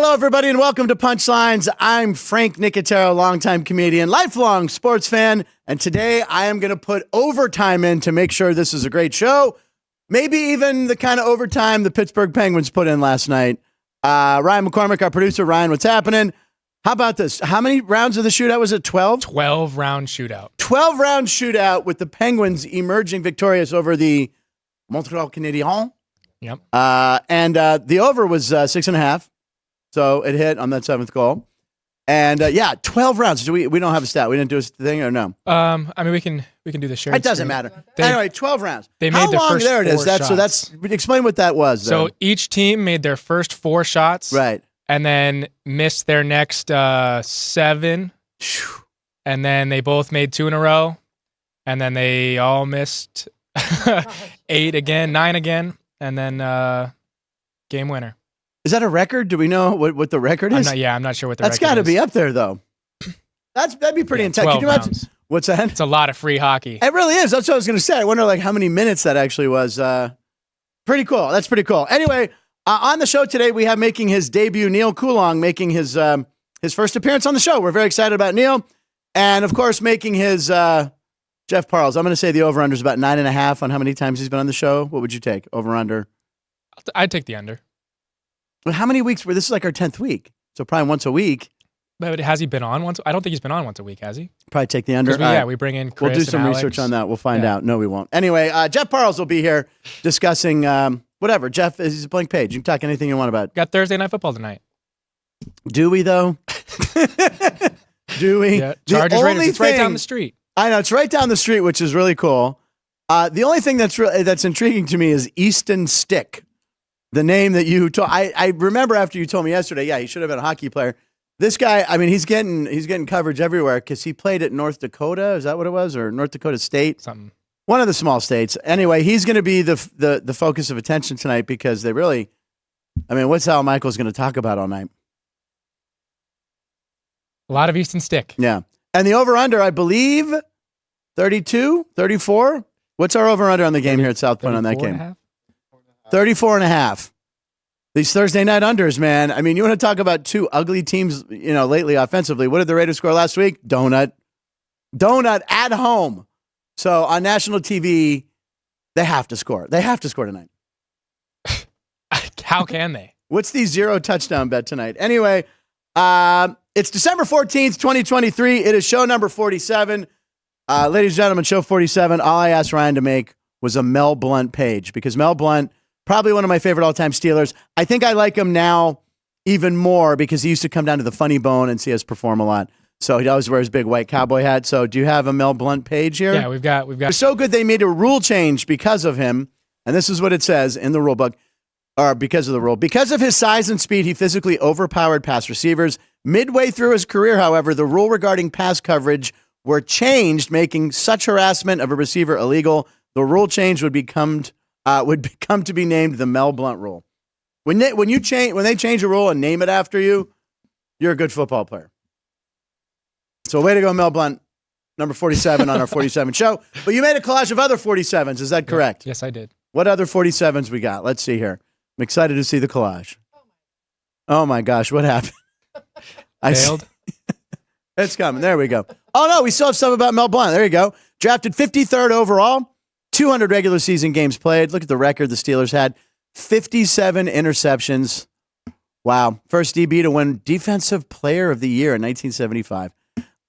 Hello, everybody, and welcome to Punchlines. I'm Frank Nicotero, longtime comedian, lifelong sports fan, and today I am going to put overtime in to make sure this is a great show. Maybe even the kind of overtime the Pittsburgh Penguins put in last night. Ryan McCormick, our producer. Ryan, what's happening? How about this? How many rounds of the shootout was it? 12? 12-round shootout. 12-round shootout with the Penguins emerging victorious over the Montreal Canadiens. Yep. And the over was 6.5. So it hit on that seventh goal. And 12 rounds. Do we don't have a stat. We didn't do a thing or no? I mean, we can do the share. It doesn't matter. Anyway, 12 rounds. They How made the long? first There it is. four That's explain what that was. So Though. each team made their first 4 shots. Right. And then missed their next 7. And then they both made 2 in a row. And then they all missed 8 again, 9 again. And then game winner. Is that a record? Do we know what the record is? I'm not sure what the record is. That's got to be up there, though. That'd be pretty intense. Can you imagine? What's that? It's a lot of free hockey. It really is. That's what I was going to say. I wonder how many minutes that actually was. Pretty cool. That's pretty cool. Anyway, on the show today, we have making his debut, Neal Coolong, making his first appearance on the show. We're very excited about Neal. And, of course, making his Jeff Parles. I'm going to say the over-under is about 9.5 on how many times he's been on the show. What would you take? Over-under? I'd take the under. But how many weeks? This is like our 10th week. So probably once a week. But has he been on once? I don't think he's been on once a week, has he? Probably take the under. We bring in Chris. We'll do some research on that. We'll find out. No, we won't. Anyway, Jeff Parles will be here discussing whatever. Jeff is a blank page. You can talk anything you want about. Got Thursday Night Football tonight. Do we, though? Do we? Yeah. Chargers Raiders. It's right down the street. I know. It's right down the street, which is really cool. The only thing that's intriguing to me is Easton Stick. The name that you told, I remember after you told me yesterday, he should have been a hockey player. This guy, I mean, he's getting coverage everywhere because he played at North Dakota. Is that what it was? Or North Dakota State? Something. One of the small states. Anyway, he's going to be the focus of attention tonight because they really, I mean, what's Al Michaels going to talk about all night? A lot of Easton Stick. Yeah. And the over-under, I believe, 32, 34. What's our over-under on the game here at South Point on that game? 34.5. These Thursday night unders, man. I mean, you want to talk about two ugly teams, lately offensively. What did the Raiders score last week? Donut at home. So on national TV, they have to score. They have to score tonight. How can they? What's the 0 touchdown bet tonight? Anyway, it's December 14th, 2023. It is show number 47. Ladies and gentlemen, show 47. All I asked Ryan to make was a Mel Blount page because Mel Blount, probably one of my favorite all-time Steelers. I think I like him now even more because he used to come down to the Funny Bone and see us perform a lot. So he always wears his big white cowboy hat. So do you have a Mel Blount page here? Yeah, we've got. It's so good they made a rule change because of him. And this is what it says in the rule book, or because of the rule. Because of his size and speed, he physically overpowered pass receivers. Midway through his career, however, the rule regarding pass coverage were changed, making such harassment of a receiver illegal. The rule change would become to be named the Mel Blount rule. When they change a rule and name it after you, you're a good football player. So way to go, Mel Blount, number 47 on our 47 show. But you made a collage of other 47s. Is that correct? Yes, I did. What other 47s we got? Let's see here. I'm excited to see the collage. Oh my gosh, what happened? Failed. It's coming. There we go. Oh no, we still have stuff about Mel Blount. There you go. Drafted 53rd overall. 200 regular season games played. Look at the record the Steelers had. 57 interceptions. Wow. First DB to win Defensive Player of the Year in 1975.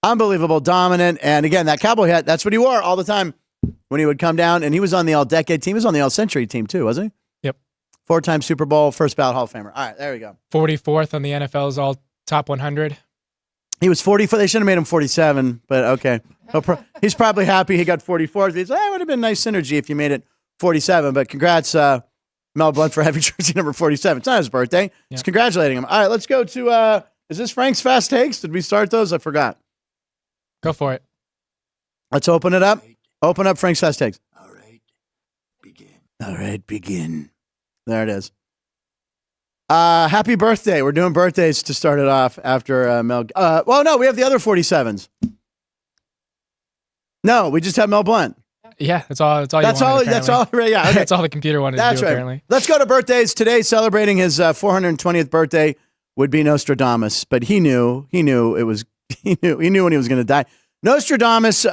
Unbelievable, dominant. And again, that cowboy hat, that's what he wore all the time when he would come down. And he was on the All-Decade team. He was on the All-Century team too, wasn't he? Yep. 4-time Super Bowl, first ballot Hall of Famer. All right, there we go. 44th on the NFL's all top 100. He was 44. They should have made him 47, but okay. He's probably happy he got 44. He's like, it would have been nice synergy if you made it 47. But congrats, Mel Blount, for having jersey number 47. It's not his birthday. Yeah. Just congratulating him. All right, let's go to, is this Frank's Fast Takes? Did we start those? I forgot. Go for it. Let's open it up. Open up Frank's Fast Takes. All right, begin. All right, begin. There it is. Happy birthday. We're doing birthdays to start it off after Mel. Well, no, we have the other 47s. No, we just have Mel Blount. Yeah, that's all. That's all. That's all. Yeah, okay. That's all the computer wanted to do. Right. Apparently. Let's go to birthdays today. Celebrating his 420th birthday would be Nostradamus, but he knew it was he knew when he was going to die. Nostradamus,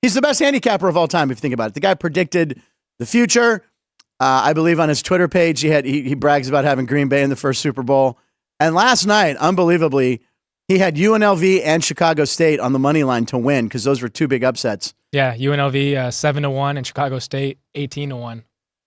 he's the best handicapper of all time if you think about it. The guy predicted the future. I believe on his Twitter page he brags about having Green Bay in the first Super Bowl. And last night, unbelievably, he had UNLV and Chicago State on the money line to win because those were two big upsets. Yeah, UNLV 7-1 and Chicago State 18-1.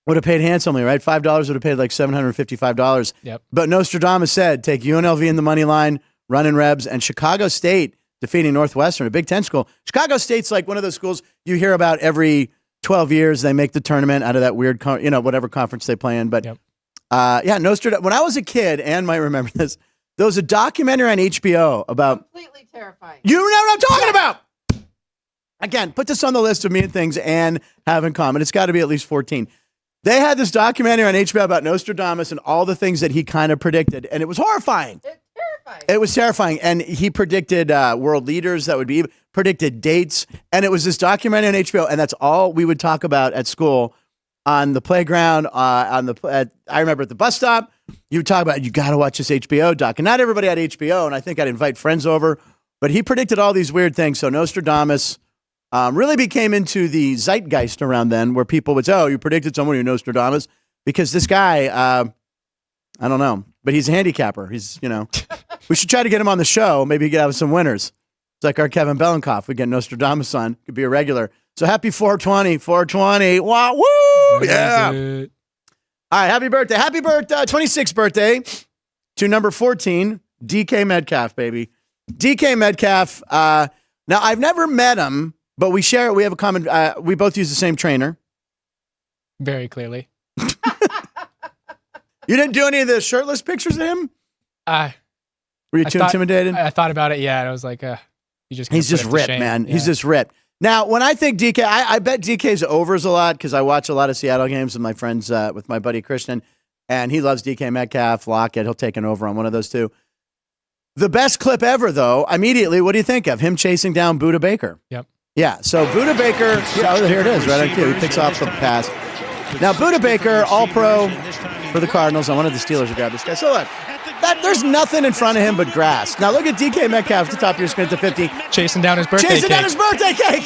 Would have paid handsomely, right? $5 would have paid like $755. Yep. But Nostradamus said, take UNLV in the money line, running Rebs, and Chicago State defeating Northwestern, a Big Ten school. Chicago State's like one of those schools you hear about every 12 years. They make the tournament out of that weird, whatever conference they play in. But Nostradamus. When I was a kid, Ann might remember this. There was a documentary on HBO about completely terrifying. You know what I'm talking about. Again, put this on the list of me and things Ann have in common. It's got to be at least 14. They had this documentary on HBO about Nostradamus and all the things that he kind of predicted, and it was horrifying. It's terrifying. It was terrifying, and he predicted world leaders that would be predicted dates, and it was this documentary on HBO, and that's all we would talk about at school, on the playground, I remember at the bus stop. You would talk about you got to watch this HBO doc, and not everybody had HBO, and I think I'd invite friends over, but he predicted all these weird things. So Nostradamus really became into the zeitgeist around then, where people would say, "Oh, you predicted someone who Nostradamus," because this guy, I don't know, but he's a handicapper. He's, we should try to get him on the show. Maybe he could have some winners. It's like our Kevin Belenkoff. We get Nostradamus on, could be a regular. So happy 420. Wow, woo, yeah. All right, happy birthday, 26th birthday to number 14, DK Metcalf, baby. DK Metcalf. Now I've never met him. But we have a common, we both use the same trainer. Very clearly. You didn't do any of the shirtless pictures of him? Were you too intimidated? I thought about it, yeah. And I was like, he's just ripped, man. Yeah. He's just ripped. Now, when I think DK, I bet DK's overs a lot because I watch a lot of Seattle games with my friends, with my buddy Christian, and he loves DK Metcalf, Lockett. He'll take an over on one of those two. The best clip ever, though, immediately, what do you think of? Him chasing down Budda Baker. Yep. Yeah, so Budda Baker, here it is, right on cue. He picks off the pass. Now, Budda Baker, all-pro for the Cardinals. I wanted the Steelers to grab this guy. So look, there's nothing in front of him but grass. Now look at DK Metcalf at the top of your screen at the 50. Chasing down his birthday cake.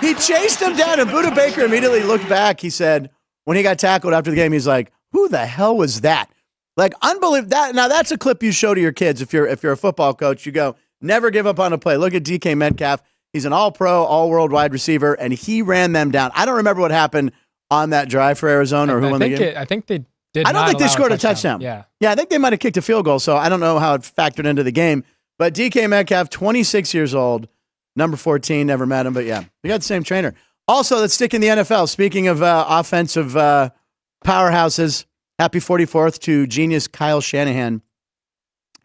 He chased him down, and Budda Baker immediately looked back. He said, when he got tackled after the game, he's like, who the hell was that? Like, unbelievable. Now, that's a clip you show to your kids if you're a football coach. You go, never give up on a play. Look at DK Metcalf. He's an all-pro, all-world wide receiver, and he ran them down. I don't remember what happened on that drive for Arizona or who won the game. I think they did. I don't think they scored a touchdown. Yeah, I think they might have kicked a field goal, so I don't know how it factored into the game. But DK Metcalf, 26 years old, number 14, never met him, but yeah, we got the same trainer. Also, let's stick in the NFL. Speaking of offensive powerhouses, happy 44th to genius Kyle Shanahan.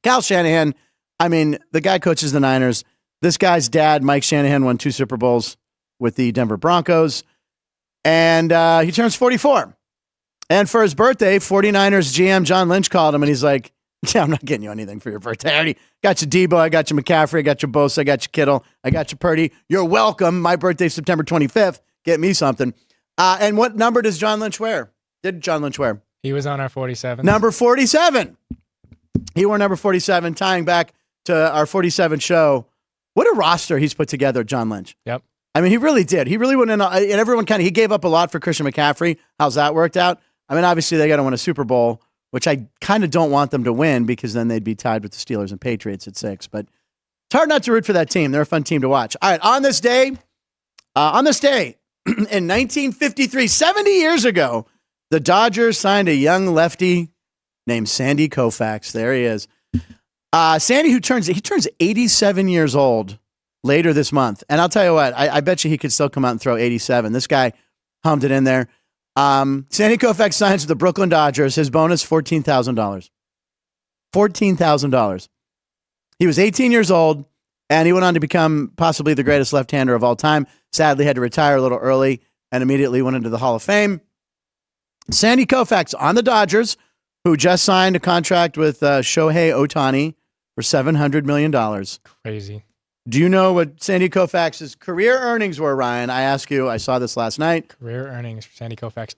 Kyle Shanahan, I mean, the guy coaches the Niners. This guy's dad, Mike Shanahan, won 2 Super Bowls with the Denver Broncos, and he turns 44. And for his birthday, 49ers GM John Lynch called him, and he's like, yeah, I'm not getting you anything for your birthday. I already got you Debo, I got you McCaffrey, I got you Bosa, I got you Kittle, I got you Purdy. You're welcome. My birthday's September 25th. Get me something. And what number does John Lynch wear? Did John Lynch wear? He was on our 47. Number 47. He wore number 47, tying back to our 47 show. What a roster he's put together, John Lynch. Yep. I mean, he really did. He really went in, and everyone he gave up a lot for Christian McCaffrey. How's that worked out? I mean, obviously they got to win a Super Bowl, which I kind of don't want them to win because then they'd be tied with the Steelers and Patriots at 6. But it's hard not to root for that team. They're a fun team to watch. All right, on this day, in 1953, 70 years ago, the Dodgers signed a young lefty named Sandy Koufax. There he is. Sandy, he turns 87 years old later this month. And I'll tell you what, I bet you he could still come out and throw 87. This guy hummed it in there. Sandy Koufax signs with the Brooklyn Dodgers. His bonus, $14,000. $14,000. He was 18 years old, and he went on to become possibly the greatest left-hander of all time. Sadly, had to retire a little early and immediately went into the Hall of Fame. Sandy Koufax on the Dodgers, who just signed a contract with Shohei Ohtani for $700 million. Crazy. Do you know what Sandy Koufax's career earnings were, Ryan? I ask you. I saw this last night. Career earnings for Sandy Koufax.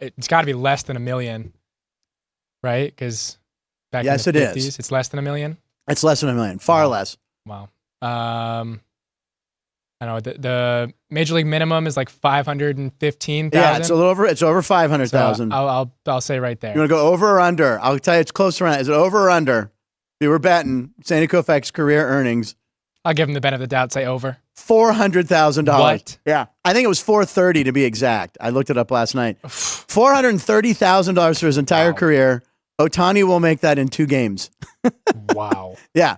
It's got to be less than $1 million, right? Because back Yes, in the it 50s? is. It's less than $1 million? It's less than $1 million. Far less. Wow. I don't know. The major league minimum is like 515,000. Yeah, it's a little over. It's over 500,000. So I'll say right there. You want to go over or under? I'll tell you, it's close around. Is it over or under? If you were betting Sandy Koufax career earnings, I'll give him the benefit of the doubt. Say over. $400,000. What? Yeah, I think it was 430 to be exact. I looked it up last night. $430,000 for his entire career. Ohtani will make that in 2 games. Wow. Yeah.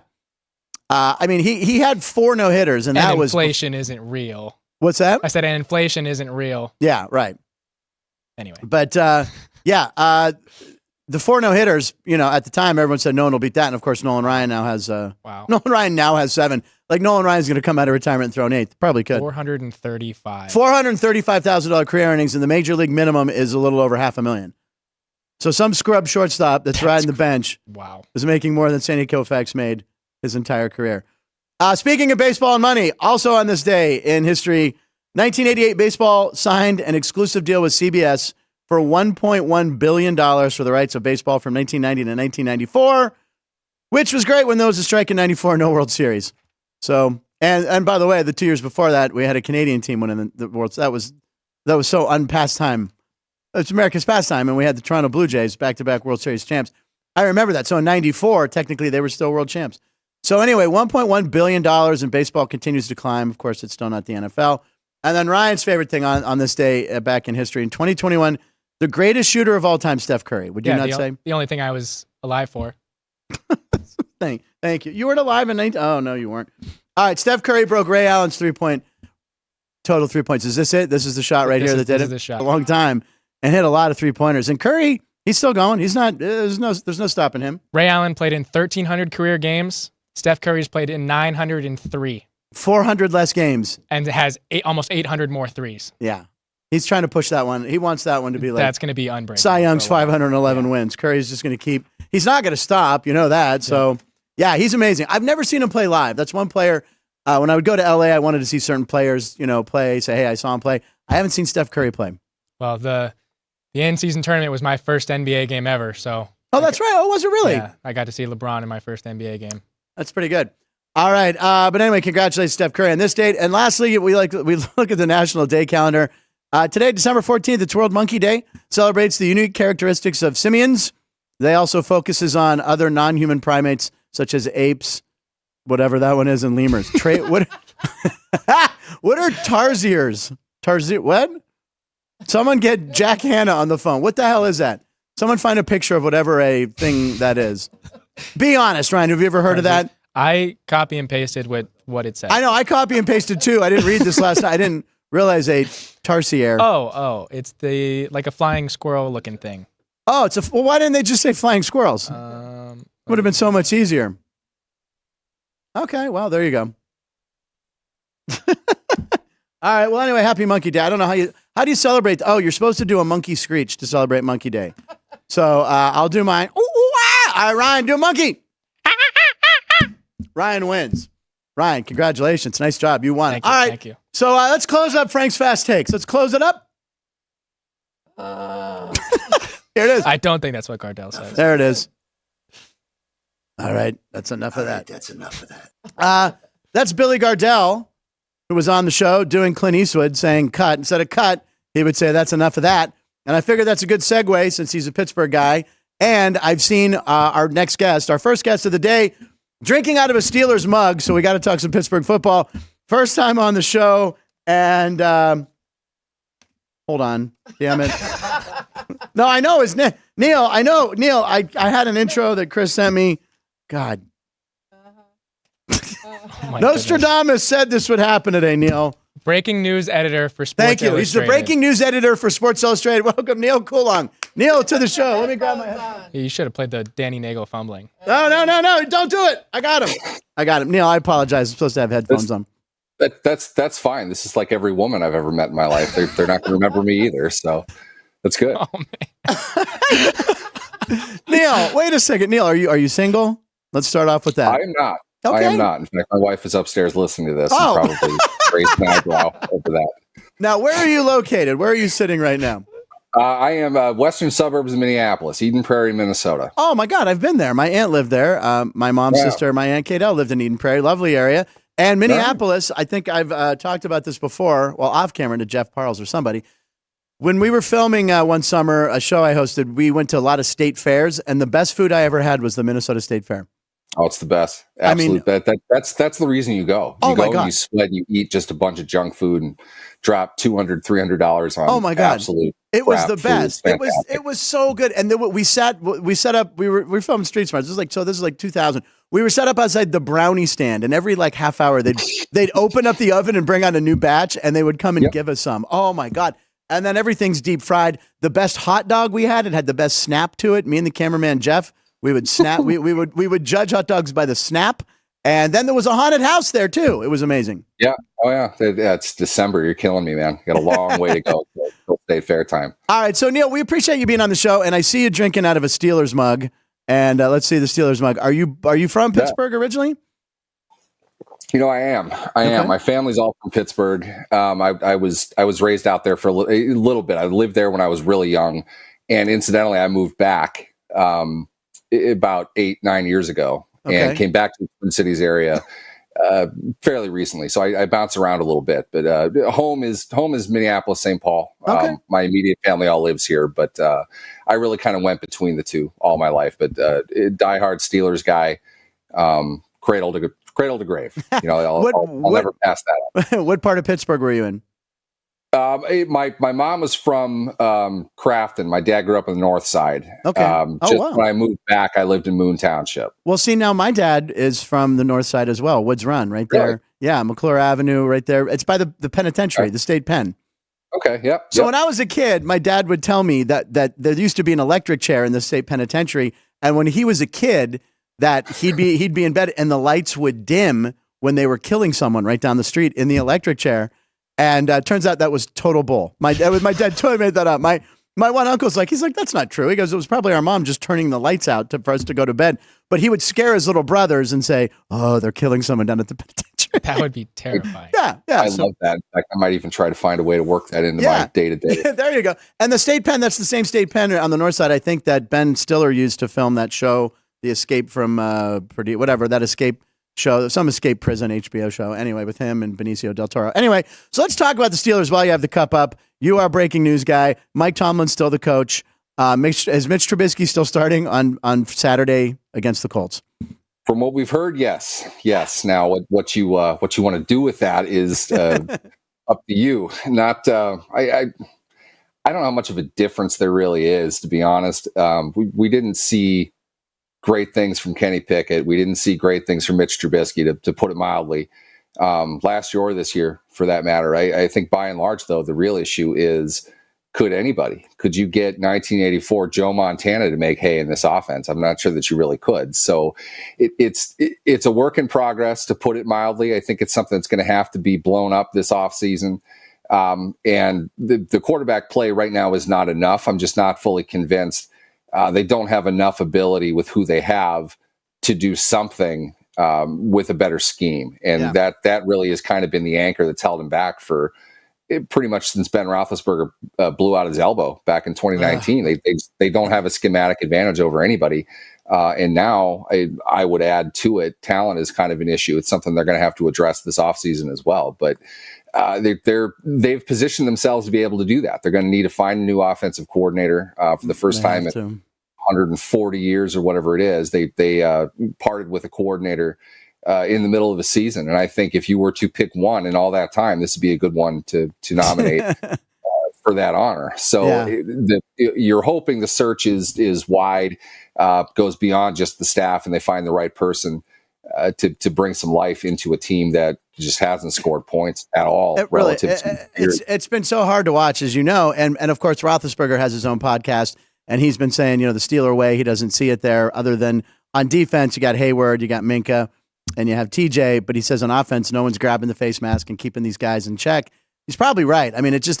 I mean, he had 4 no-hitters, and that was inflation isn't real. What's that? I said, and inflation isn't real. Yeah, right. Anyway. But the 4 no-hitters, at the time, everyone said no one will beat that. And of course, Nolan Ryan now has Nolan Ryan now has 7. Like Nolan Ryan's going to come out of retirement and throw an 8th. Probably could. $435,000 career earnings, and the major league minimum is a little over $500,000. So some scrub shortstop that's riding the bench is making more than Sandy Koufax made his entire career. Speaking of baseball and money, also on this day in history, 1988 baseball signed an exclusive deal with CBS for $1.1 billion for the rights of baseball from 1990 to 1994, which was great when there was a strike in 94, no World Series. So, and by the way, the 2 years before that, we had a Canadian team winning the World Series. That was so unpast time. It's America's pastime, and we had the Toronto Blue Jays, back-to-back World Series champs. I remember that. So in 94, technically, they were still world champs. So anyway, $1.1 billion in baseball continues to climb. Of course, it's still not the NFL. And then Ryan's favorite thing on this day back in history, in 2021, the greatest shooter of all time, Steph Curry. Would you not say? The only thing I was alive for. Thank you. You weren't alive in 19... Oh, no, you weren't. All right, Steph Curry broke Ray Allen's total 3 points. Is this it? This is the shot right here that did it? This shot. A long time. And hit a lot of 3-pointers. And Curry, he's still going. He's not. There's no stopping him. Ray Allen played in 1,300 career games. Steph Curry's played in 903. 400 less games. And has almost 800 more threes. Yeah. He's trying to push that one. He wants that one to be like. That's going to be unbreakable. Cy Young's 511 wins. Curry's just going to keep. He's not going to stop. You know that. So, yeah, he's amazing. I've never seen him play live. That's one player. When I would go to LA, I wanted to see certain players, play, say, hey, I saw him play. I haven't seen Steph Curry play. Well, the in-season tournament was my first NBA game ever, so. Oh, that's right. Oh, was it really? Yeah, I got to see LeBron in my first NBA game. That's pretty good. All right. But anyway, congratulations, Steph Curry, on this date. And lastly, we look at the National Day calendar. Today, December 14th, it's World Monkey Day. Celebrates the unique characteristics of simians. They also focuses on other non-human primates, such as apes, whatever that one is, and lemurs. What are tarsiers? What? Someone get Jack Hanna on the phone. What the hell is that? Someone find a picture of whatever a thing that is. Be honest, Ryan. Have you ever heard of that? I copy and pasted what it said. I know. I copy and pasted too. I didn't read this last night. I didn't realize a tarsier. Oh, it's like a flying squirrel looking thing. Oh, well, why didn't they just say flying squirrels? Would have been so much easier. Okay, well, there you go. All right, well, anyway, happy Monkey Day. I don't know how do you celebrate? Oh, you're supposed to do a monkey screech to celebrate Monkey Day. So I'll do mine. Ooh, ah! All right, Ryan, do a monkey. Ryan wins. Ryan, congratulations. Nice job. You won. All right. Thank you. So let's close up Frank's Fast Takes. Let's close it up. Here it is. I don't think that's what Cardell says. There it is. All right. That's enough of that. That's enough of that. That's Billy Gardell, who was on the show doing Clint Eastwood, saying cut. Instead of cut, he would say that's enough of that. And I figured that's a good segue since he's a Pittsburgh guy. And I've seen our next guest, our first guest of the day, drinking out of a Steelers mug. So we got to talk some Pittsburgh football. First time on the show. And hold on. Damn it. No, I know it's Neal. I know, Neal. I had an intro that Chris sent me. God. Nostradamus said this would happen today, Neal. Breaking news editor for Sports Thank you. Illustrated. He's the breaking news editor for Sports Illustrated. Welcome, Neal Coolong. Neal, to the show. Let me grab my headphones. You should have played the Danny Nagel fumbling. No. Don't do it. I got him. Neal, I apologize. I'm supposed to have headphones on. That's fine. This is like every woman I've ever met in my life. They're not going to remember me either. So that's good. Oh, man. Neal, wait a second. Neal, are you single? Let's start off with that. I am not. Okay. I am not. In fact, my wife is upstairs listening to this Oh. and probably raised an eyebrow over that. Now, where are you located? Where are you sitting right now? I am western suburbs of Minneapolis, Eden Prairie, Minnesota. Oh my God, I've been there. My aunt lived there. My mom's sister, my aunt Kate L, lived in Eden Prairie. Lovely area. And Minneapolis, I think I've talked about this before, well, off camera to Jeff Parles or somebody. When we were filming one summer, a show I hosted, we went to a lot of state fairs, and the best food I ever had was the Minnesota State Fair. Oh, it's the best. Absolutely. I mean, that's the reason you go. You go and you sweat, you eat just a bunch of junk food and drop $200, $300 on. Oh my God. Absolute it was the best. It was so good. And then we set up, we were filming Street Smarts. This is like 2000. We were set up outside the brownie stand, and every like half hour they'd open up the oven and bring out a new batch, and they would come and give us some. Oh my God. And then everything's deep fried. The best hot dog we had, it had the best snap to it. Me and the cameraman Jeff, we would snap. we would judge hot dogs by the snap. And then there was a haunted house there too. It was amazing. Yeah. Oh yeah. It's December. You're killing me, man. You got a long way to go till State Fair time. All right. So Neal, we appreciate you being on the show, and I see you drinking out of a Steelers mug. And let's see the Steelers mug. Are you from Pittsburgh originally? You know, I am. I am. My family's all from Pittsburgh. I was raised out there for a little bit. I lived there when I was really young, and incidentally, I moved back about 8-9 years ago, and came back to the Twin Cities area fairly recently. So I bounce around a little bit, but home is Minneapolis, St. Paul. My immediate family all lives here, but I really kind of went between the two all my life. But diehard Steelers guy, cradle to grave. You know, I'll never pass that up. What part of Pittsburgh were you in? My mom was from Crafton. My dad grew up on the north side. When I moved back, I lived in Moon Township. Well, see, now my dad is from the north side as well. Woods Run, right there. Really? Yeah, McClure Avenue, right there. It's by the penitentiary, the state pen. Okay. Yep. So when I was a kid, my dad would tell me that there used to be an electric chair in the state penitentiary, and when he was a kid, that he'd be in bed and the lights would dim when they were killing someone right down the street in the electric chair. And turns out that was total bull. My dad totally made that up. My one uncle's like, he's like, that's not true. He goes, it was probably our mom just turning the lights out for us to go to bed. But he would scare his little brothers and say, oh, they're killing someone down at the penitentiary. That would be terrifying. Yeah. I love that. In fact, I might even try to find a way to work that into my day-to-day. There you go. And the state pen, that's the same state pen on the north side, I think, that Ben Stiller used to film that show, The Escape from that escape show, some escape prison HBO show. Anyway, with him and Benicio del Toro. Anyway, so let's talk about the Steelers while you have the cup up. You are breaking news guy. Mike Tomlin's still the coach. Is Mitch Trubisky still starting on Saturday against the Colts? From what we've heard, yes. Now, what you want to do with that is up to you. Not I don't know how much of a difference there really is, to be honest. We didn't see great things from Kenny Pickett. We didn't see great things from Mitch Trubisky, to put it mildly, last year or this year, for that matter. I think by and large, though, the real issue is, could you get 1984 Joe Montana to make hay in this offense? I'm not sure that you really could. So it's a work in progress, to put it mildly. I think it's something that's going to have to be blown up this offseason. And the quarterback play right now is not enough. I'm just not fully convinced. They don't have enough ability with who they have to do something with a better scheme. And that really has kind of been the anchor that's held him back for pretty much since Ben Roethlisberger blew out his elbow back in 2019. They don't have a schematic advantage over anybody. And now I would add to it, talent is kind of an issue. It's something they're going to have to address this offseason as well. But they've positioned themselves to be able to do that. They're going to need to find a new offensive coordinator for the first time in 140 years or whatever it is. They parted with a coordinator in the middle of a season, and I think if you were to pick one in all that time, this would be a good one to nominate for that honor. So you're hoping the search is wide, goes beyond just the staff, and they find the right person to bring some life into a team that just hasn't scored points at all. It's been so hard to watch, as you know, and of course Roethlisberger has his own podcast, and he's been saying, the Steeler way, he doesn't see it there. Other than on defense, you got Hayward, you got Minka, and you have TJ, but he says on offense, no one's grabbing the face mask and keeping these guys in check. He's probably right. I mean, this is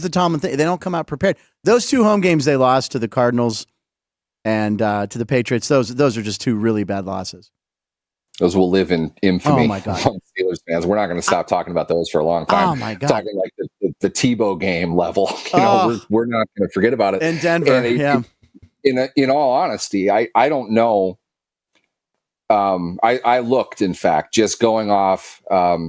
the Tomlin thing. They don't come out prepared. Those two home games they lost to the Cardinals and to the Patriots, those are just two really bad losses. Those will live in infamy. Oh my God! Steelers fans. We're not going to stop talking about those for a long time. Oh my God. Talking like the Tebow game level. We're not going to forget about it. In Denver, In all honesty, I don't know. I looked, in fact, just going off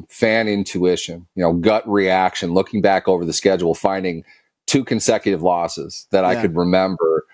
fan intuition, gut reaction, looking back over the schedule, finding 2 consecutive losses that I could remember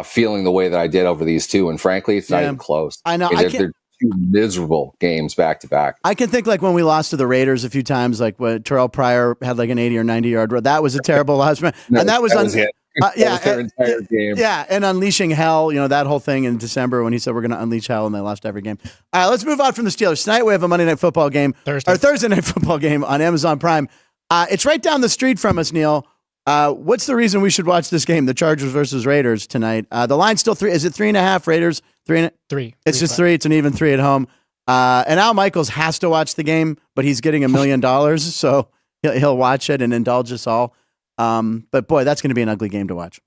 feeling the way that I did over these 2. And frankly, it's not even close. I know. They're 2 miserable games back to back. I can think like when we lost to the Raiders a few times, like when Terrell Pryor had like an 80 or 90 yard run. That was a terrible loss. And that was it. That was their entire game. Yeah, and unleashing hell, that whole thing in December when he said we're going to unleash hell, and they lost every game. All right, let's move on from the Steelers. Tonight we have a Monday Night Football game, Thursday Night Football game on Amazon Prime. It's right down the street from us, Neal. What's the reason we should watch this game, the Chargers versus Raiders tonight? The line's still 3. Is it 3.5? Raiders 3. It's just 3. It's an even 3 at home. And Al Michaels has to watch the game, but he's getting $1 million, so he'll watch it and indulge us all. But boy, that's going to be an ugly game to watch.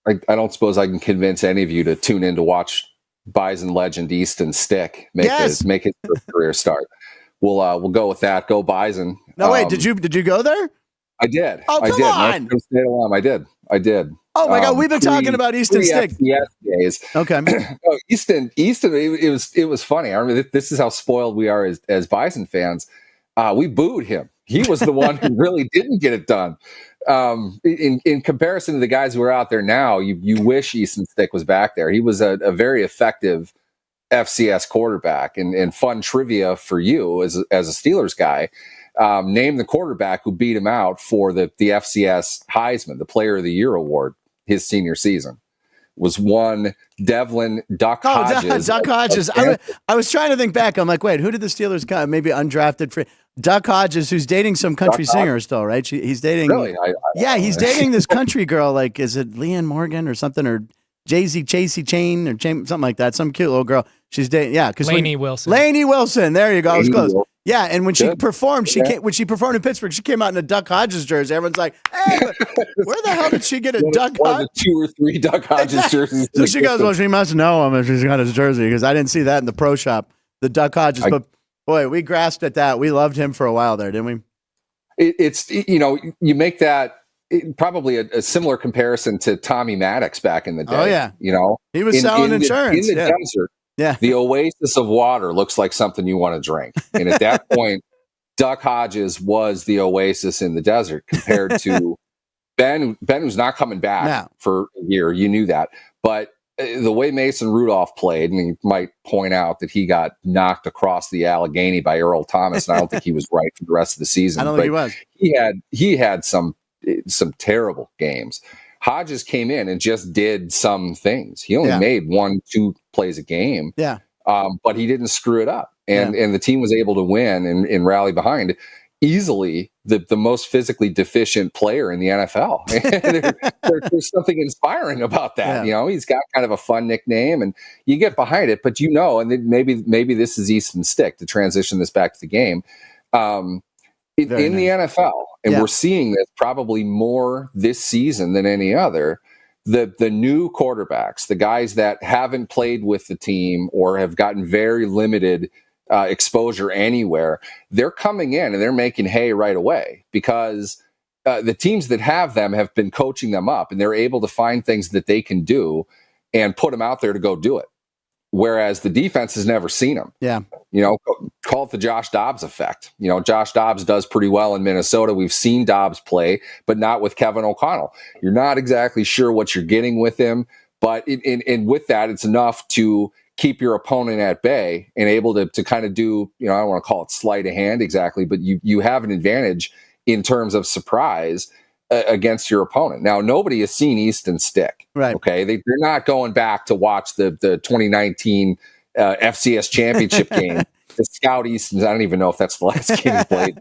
I don't suppose I can convince any of you to tune in to watch Bison legend Easton Stick make his career start. We'll go with that. Go Bison. No, wait, did you go there? I did. Oh, come on. I did. Oh my God, we've been talking about Easton Stick. Yes, days. Okay. Easton. It was funny. I remember this is how spoiled we are as Bison fans. We booed him. He was the one who really didn't get it done. In comparison to the guys who are out there now, you wish Easton Stick was back there. He was a very effective FCS quarterback. And fun trivia for you as a Steelers guy, name the quarterback who beat him out for the FCS Heisman, the Player of the Year award, his senior season. Was one Devlin Duck Hodges. Duck Hodges. I was trying to think back. I'm like, wait, who did the Steelers cut? Maybe undrafted free. Duck Hodges, who's dating some country singer still, right? He's dating. Really? He's dating this country girl. Like, is it Leanne Morgan or something, or Jay-Z Chasey Chain or something like that? Some cute little girl. She's dating. Yeah, because Lainey Wilson. Lainey Wilson. There you go. I was close. Yeah, and when she performed, when she performed in Pittsburgh, she came out in a Duck Hodges jersey. Everyone's like, "Hey, where the hell did she get a Duck Hodges?" 2 or 3 Duck Hodges jerseys. So she goes, "Well, she must know him if she's got his jersey because I didn't see that in the pro shop." The Duck Hodges, but boy, we grasped at that. We loved him for a while there, didn't we? It's you make that probably a similar comparison to Tommy Maddox back in the day. Oh yeah, he was selling insurance in the desert. Yeah. The oasis of water looks like something you want to drink. And at that point, Duck Hodges was the oasis in the desert compared to Ben, who's not coming back for a year. You knew that. But the way Mason Rudolph played, and you might point out that he got knocked across the Allegheny by Earl Thomas, and I don't think he was right for the rest of the season. I don't think he was. He had some terrible games. Hodges came in and just did some things. He only made 1-2 plays a game. Yeah. But he didn't screw it up. And the team was able to win and rally behind easily the most physically deficient player in the NFL. There's something inspiring about that. Yeah. He's got kind of a fun nickname and you get behind it, but and then maybe this is Easton Stick to transition this back to the game. In the NFL, and we're seeing this probably more this season than any other, the new quarterbacks, the guys that haven't played with the team or have gotten very limited exposure anywhere, they're coming in and they're making hay right away because the teams that have them have been coaching them up and they're able to find things that they can do and put them out there to go do it. Whereas the defense has never seen them. Yeah. Call it the Josh Dobbs effect. Josh Dobbs does pretty well in Minnesota. We've seen Dobbs play, but not with Kevin O'Connell. You're not exactly sure what you're getting with him, but with that, it's enough to keep your opponent at bay and able to kind of do, I don't want to call it sleight of hand exactly, but you have an advantage in terms of surprise against your opponent. Now, nobody has seen Easton Stick. Right. Okay. They're not going back to watch the 2019 FCS championship game to scout Easton. I don't even know if that's the last game he played.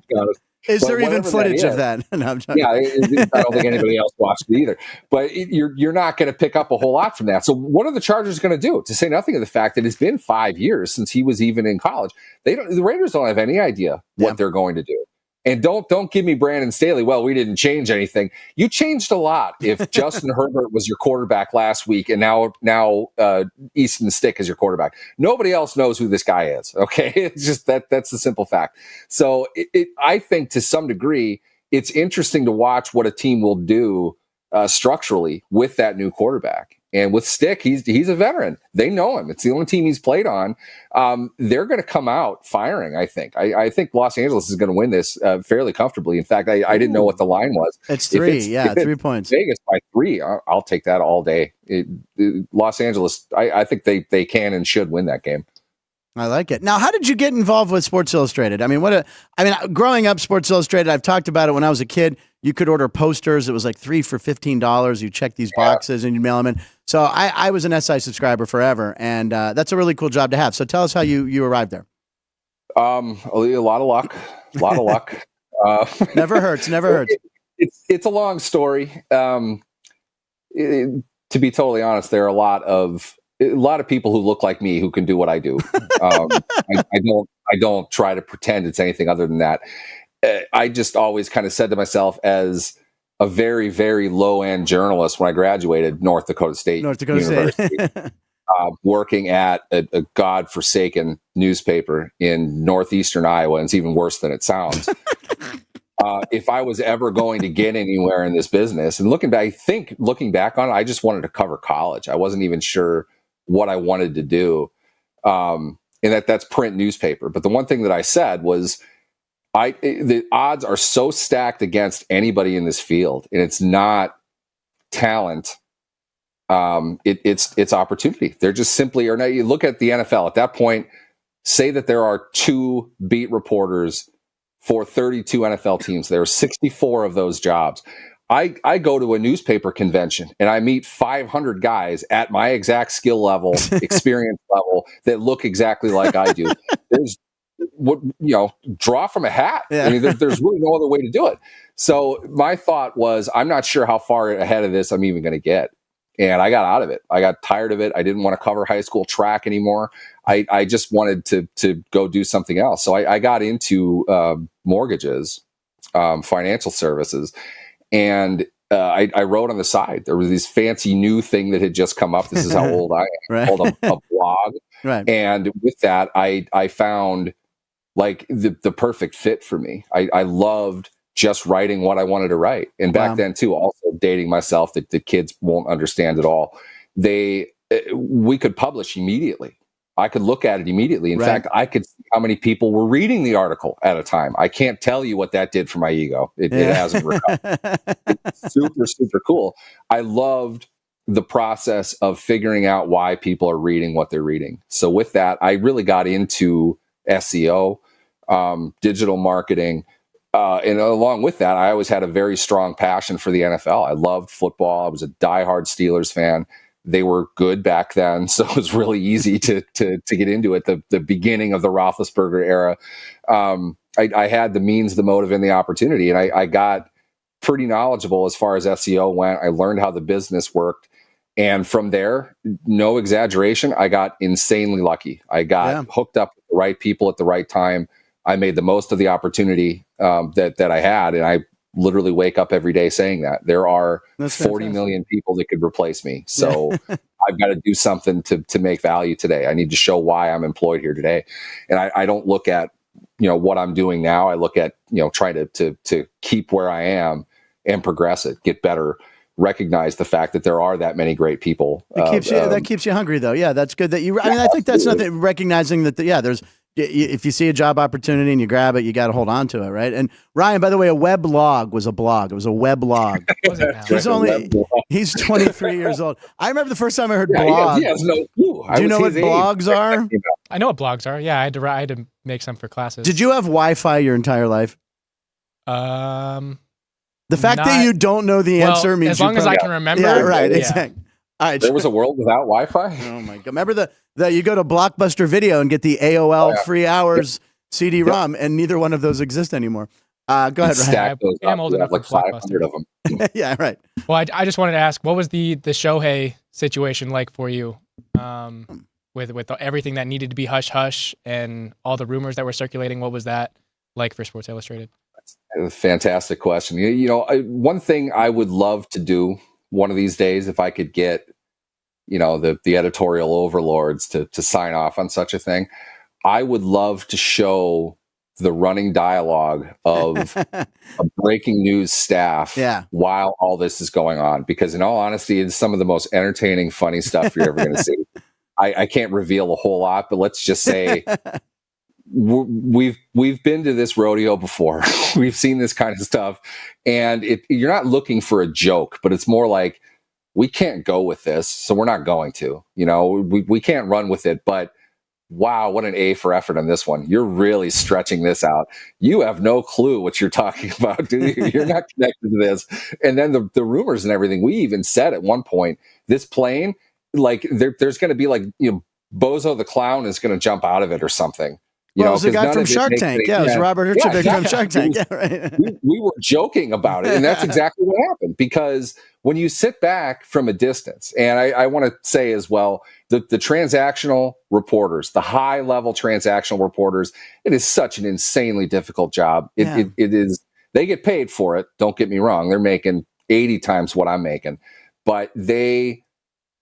Is there even footage of that? No, I don't think anybody else watched it either. But you're not going to pick up a whole lot from that. So what are the Chargers going to do? To say nothing of the fact that it's been 5 years since he was even in college. The Raiders don't have any idea what they're going to do. And don't give me Brandon Staley. Well, we didn't change anything. You changed a lot. If Justin Herbert was your quarterback last week, and now Easton Stick is your quarterback, nobody else knows who this guy is. Okay, it's just that's the simple fact. So I think to some degree, it's interesting to watch what a team will do structurally with that new quarterback. And with Stick, he's a veteran. They know him. It's the only team he's played on. They're going to come out firing, I think. I think Los Angeles is going to win this fairly comfortably. In fact, I didn't know what the line was. It's 3. 3 points. Vegas by 3. I'll take that all day. Los Angeles, I think they can and should win that game. I like it. Now, how did you get involved with Sports Illustrated? I mean, growing up, Sports Illustrated, I've talked about it when I was a kid. You could order posters. It was like 3 for $15. You check these boxes and you mail them in. So I was an SI subscriber forever, and that's a really cool job to have. So tell us how you arrived there. A lot of luck. Never hurts. It's a long story. To be totally honest, there are a lot of people who look like me who can do what I do. I don't try to pretend it's anything other than that. I just always kind of said to myself, as a very, very low end journalist, when I graduated North Dakota State University, working at a godforsaken newspaper in northeastern Iowa, and it's even worse than it sounds. If I was ever going to get anywhere in this business, and looking back on it, I just wanted to cover college. I wasn't even sure what I wanted to do. And that's print newspaper. But the one thing that I said was, the odds are so stacked against anybody in this field, and it's not talent. It's opportunity. They're just simply are not. You look at the NFL at that point, say that there are 2 beat reporters for 32 NFL teams. There are 64 of those jobs. I go to a newspaper convention and I meet 500 guys at my exact skill level, experience level, that look exactly like I do. There's draw from a hat. Yeah. I mean, there's really no other way to do it. So my thought was, I'm not sure how far ahead of this I'm even going to get. And I got out of it. I got tired of it. I didn't want to cover high school track anymore. I just wanted to go do something else. So I got into mortgages, financial services. And I wrote on the side. There was this fancy new thing that had just come up. This is how old I am. Right. Called a blog. Right. And with that, I found like the perfect fit for me. I loved just writing what I wanted to write. And back then too, also dating myself, that the kids won't understand at all. We could publish immediately. I could look at it immediately. In fact, I could see how many people were reading the article at a time. I can't tell you what that did for my ego. It hasn't recovered. It's super, super cool. I loved the process of figuring out why people are reading what they're reading. So with that, I really got into SEO, digital marketing. And along with that, I always had a very strong passion for the NFL. I loved football. I was a diehard Steelers fan. They were good back then, so it was really easy to get into it. The beginning of the Roethlisberger era, I had the means, the motive, and the opportunity, and I got pretty knowledgeable as far as SEO went. I learned how the business worked, and from there, no exaggeration, I got insanely lucky. I got hooked up with the right people at the right time. I made the most of the opportunity that I had, and I literally wake up every day saying that. There are 40 million people that could replace me. So I've got to do something to make value today. I need to show why I'm employed here today. And I don't look at, what I'm doing now. I look at, trying to keep where I am and progress it, get better, recognize the fact that there are that many great people. That keeps you hungry though. Yeah, that's good that you, I think that's nothing, recognizing that, there's, if you see a job opportunity and you grab it, you got to hold on to it, right? And Ryan, by the way, a weblog was a blog. It was a weblog. He's 23 years old. I remember the first time I heard blog. He has no clue. Do you know what blogs are? I know what blogs are. Yeah, I had to make some for classes. Did you have Wi-Fi your entire life? The fact that you don't know the answer means as long as I can remember. Yeah, right. Exactly. All right. There was a world without Wi-Fi. Oh my God! Remember that you go to Blockbuster Video and get the AOL free hours CD-ROM, and neither one of those exist anymore. Go ahead, Ryan. I'm old enough like for Blockbuster. 500 of them. Yeah, right. Well, I just wanted to ask, what was the Shohei situation like for you, with everything that needed to be hush hush and all the rumors that were circulating? What was that like for Sports Illustrated? Fantastic question. One thing I would love to do one of these days, if I could get, the editorial overlords to sign off on such a thing, I would love to show the running dialogue of a breaking news staff while all this is going on, because in all honesty, it's some of the most entertaining, funny stuff you're ever going to see. I can't reveal a whole lot, but let's just say we've been to this rodeo before. We've seen this kind of stuff, and you're not looking for a joke, but it's more like, we can't go with this, so we're not going to. We can't run with it, but wow, what an A for effort on this one. You're really stretching this out. You have no clue what you're talking about, do you? You're not connected to this. And then the rumors and everything. We even said at one point, this plane, like there's going to be like, Bozo the Clown is going to jump out of it or something. It was the guy from Shark Tank. Yeah, it was Robert Herjavec from Shark Tank. Yeah, right. we were joking about it, and that's exactly what happened. Because when you sit back from a distance, and I want to say as well, the transactional reporters, the high-level transactional reporters, it is such an insanely difficult job. It is. They get paid for it. Don't get me wrong; they're making 80 times what I'm making, but they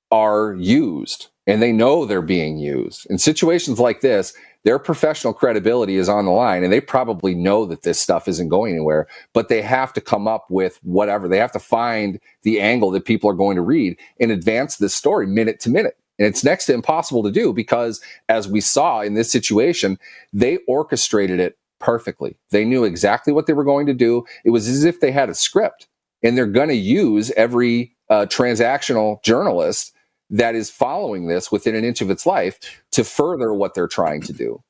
are used, and they know they're being used in situations like this. Their professional credibility is on the line, and they probably know that this stuff isn't going anywhere, but they have to come up with whatever. They have to find the angle that people are going to read and advance this story minute to minute. And it's next to impossible to do because, as we saw in this situation, they orchestrated it perfectly. They knew exactly what they were going to do. It was as if they had a script, and they're going to use every transactional journalist that is following this within an inch of its life to further what they're trying to do.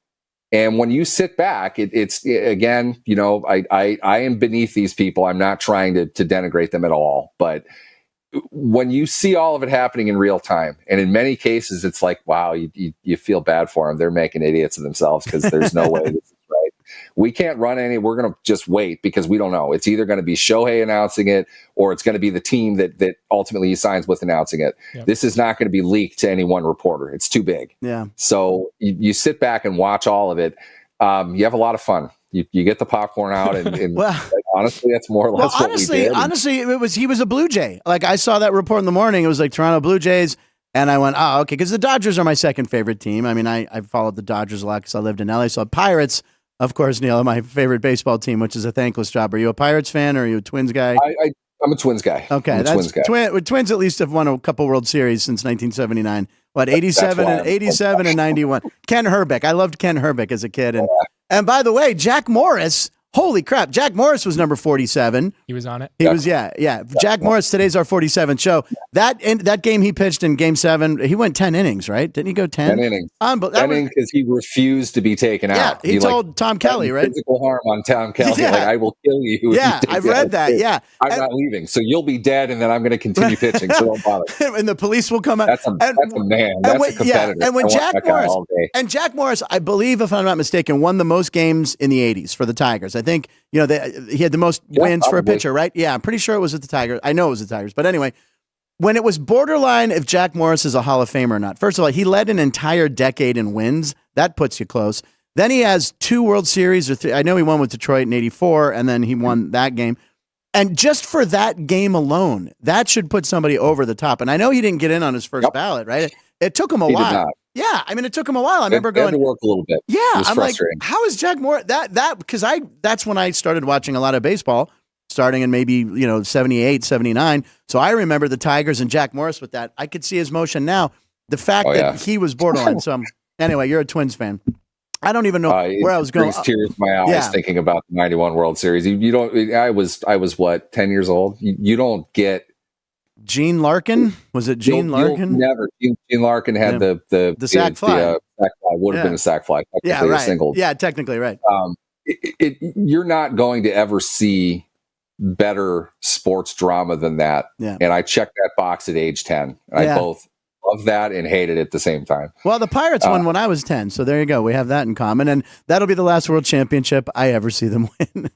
And when you sit back, it's again, I am beneath these people. I'm not trying to denigrate them at all. But when you see all of it happening in real time, and in many cases, it's like, wow, you feel bad for them. They're making idiots of themselves because there's no way this is right. We can't run any. We're going to just wait because we don't know. It's either going to be Shohei announcing it, or it's going to be the team that ultimately he signs with announcing it. Yep. This is not going to be leaked to any one reporter. It's too big. Yeah. So you sit back and watch all of it. You have a lot of fun. You get the popcorn out, and well, honestly, that's more or less what we did. Honestly, he was a Blue Jay. Like, I saw that report in the morning. It was like Toronto Blue Jays. And I went, oh, okay, because the Dodgers are my second favorite team. I mean, I followed the Dodgers a lot because I lived in LA. So Pirates, of course, Neal, are my favorite baseball team, which is a thankless job. Are you a Pirates fan or are you a Twins guy? I'm a Twins guy. Okay, Twins at least have won a couple World Series since 1979. What, 87 and 91. Ken Herbeck. I loved Ken Herbeck as a kid. And by the way, Jack Morris. Holy crap. Jack Morris was number 47. He was on it. He was, yeah. Jack Morris, today's our 47th show. That game he pitched in game 7, he went 10 innings, right? Didn't he go 10? 10 innings. 10 innings because he refused to be taken out. He told Tom Kelly, right? Physical harm on Tom Kelly. Yeah. Like, I will kill you. Yeah, I've read that. Yeah. I'm not leaving. So you'll be dead, and then I'm going to continue pitching. So don't bother. And the police will come out. That's a man. That's a competitor. Yeah. And when Jack Morris, I believe, if I'm not mistaken, won the most games in the 80s for the Tigers. I think, he had the most wins for a pitcher, right? Yeah, I'm pretty sure it was at the Tigers. I know it was the Tigers. But anyway, when it was borderline if Jack Morris is a Hall of Famer or not, first of all, he led an entire decade in wins. That puts you close. Then he has 2 World Series or 3. I know he won with Detroit in 84, and then he won that game. And just for that game alone, that should put somebody over the top. And I know he didn't get in on his first ballot, right? It took him a while. Yeah, I mean, it took him a while. I remember going to work a little bit. Yeah, I'm like, how is Jack Morris that? Because that's when I started watching a lot of baseball, starting in maybe 78, 79. So I remember the Tigers and Jack Morris with that. I could see his motion now. The fact that he was borderline. So anyway, you're a Twins fan. I don't even know where I was going. Brings tears to my eyes thinking about the '91 World Series. You don't. I was what, 10 years old. You don't get. Gene Larkin? Was it Gene Larkin? Never. Gene Larkin had the sac fly. Sac fly would have been a sac fly. Yeah, right. Single. Yeah, technically, right. You're not going to ever see better sports drama than that. Yeah. And I checked that box at age 10. I both love that and hate it at the same time. Well, the Pirates won when I was 10, so there you go. We have that in common, and that'll be the last World Championship I ever see them win.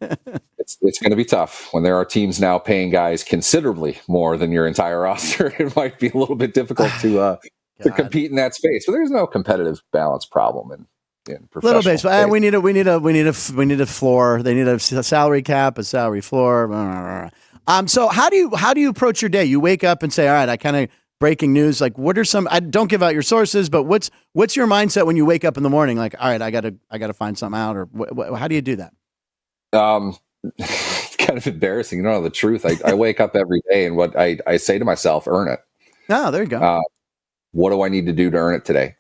It's going to be tough when there are teams now paying guys considerably more than your entire roster. It might be a little bit difficult to compete in that space, but there's no competitive balance problem. And Little professional. baseball. We need a floor. They need a salary cap, a salary floor. So how do you approach your day? You wake up and say, all right, I kind of breaking news. Like, what are some? I don't give out your sources, but what's your mindset when you wake up in the morning? Like, all right, I gotta find something out, or how do you do that? It's kind of embarrassing. You don't know the truth. I wake up every day, and what I say to myself, earn it. Oh, there you go. What do I need to do to earn it today?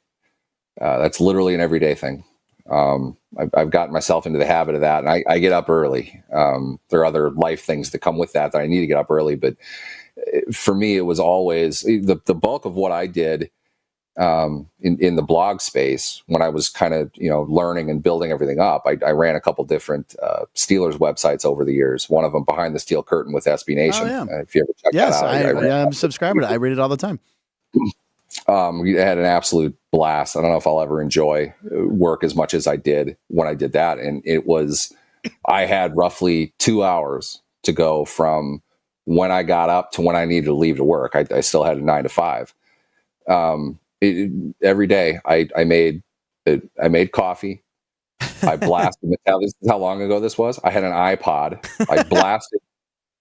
That's literally an everyday thing. I've gotten myself into the habit of that, and I get up early. There are other life things that come with that I need to get up early, but for me, it was always the bulk of what I did in the blog space when I was kind of learning and building everything up. I ran a couple different Steelers websites over the years. One of them, Behind the Steel Curtain with SB Nation. Oh, yeah. If you ever check that out, I'm a subscriber to it. I read it all the I had an absolute blast. I don't know if I'll ever enjoy work as much as I did when I did that. And I had roughly 2 hours to go from when I got up to when I needed to leave to work. I still had a 9 to 5. Every day I made coffee. I blasted Metallica. This is how long ago this was. I had an iPod. I blasted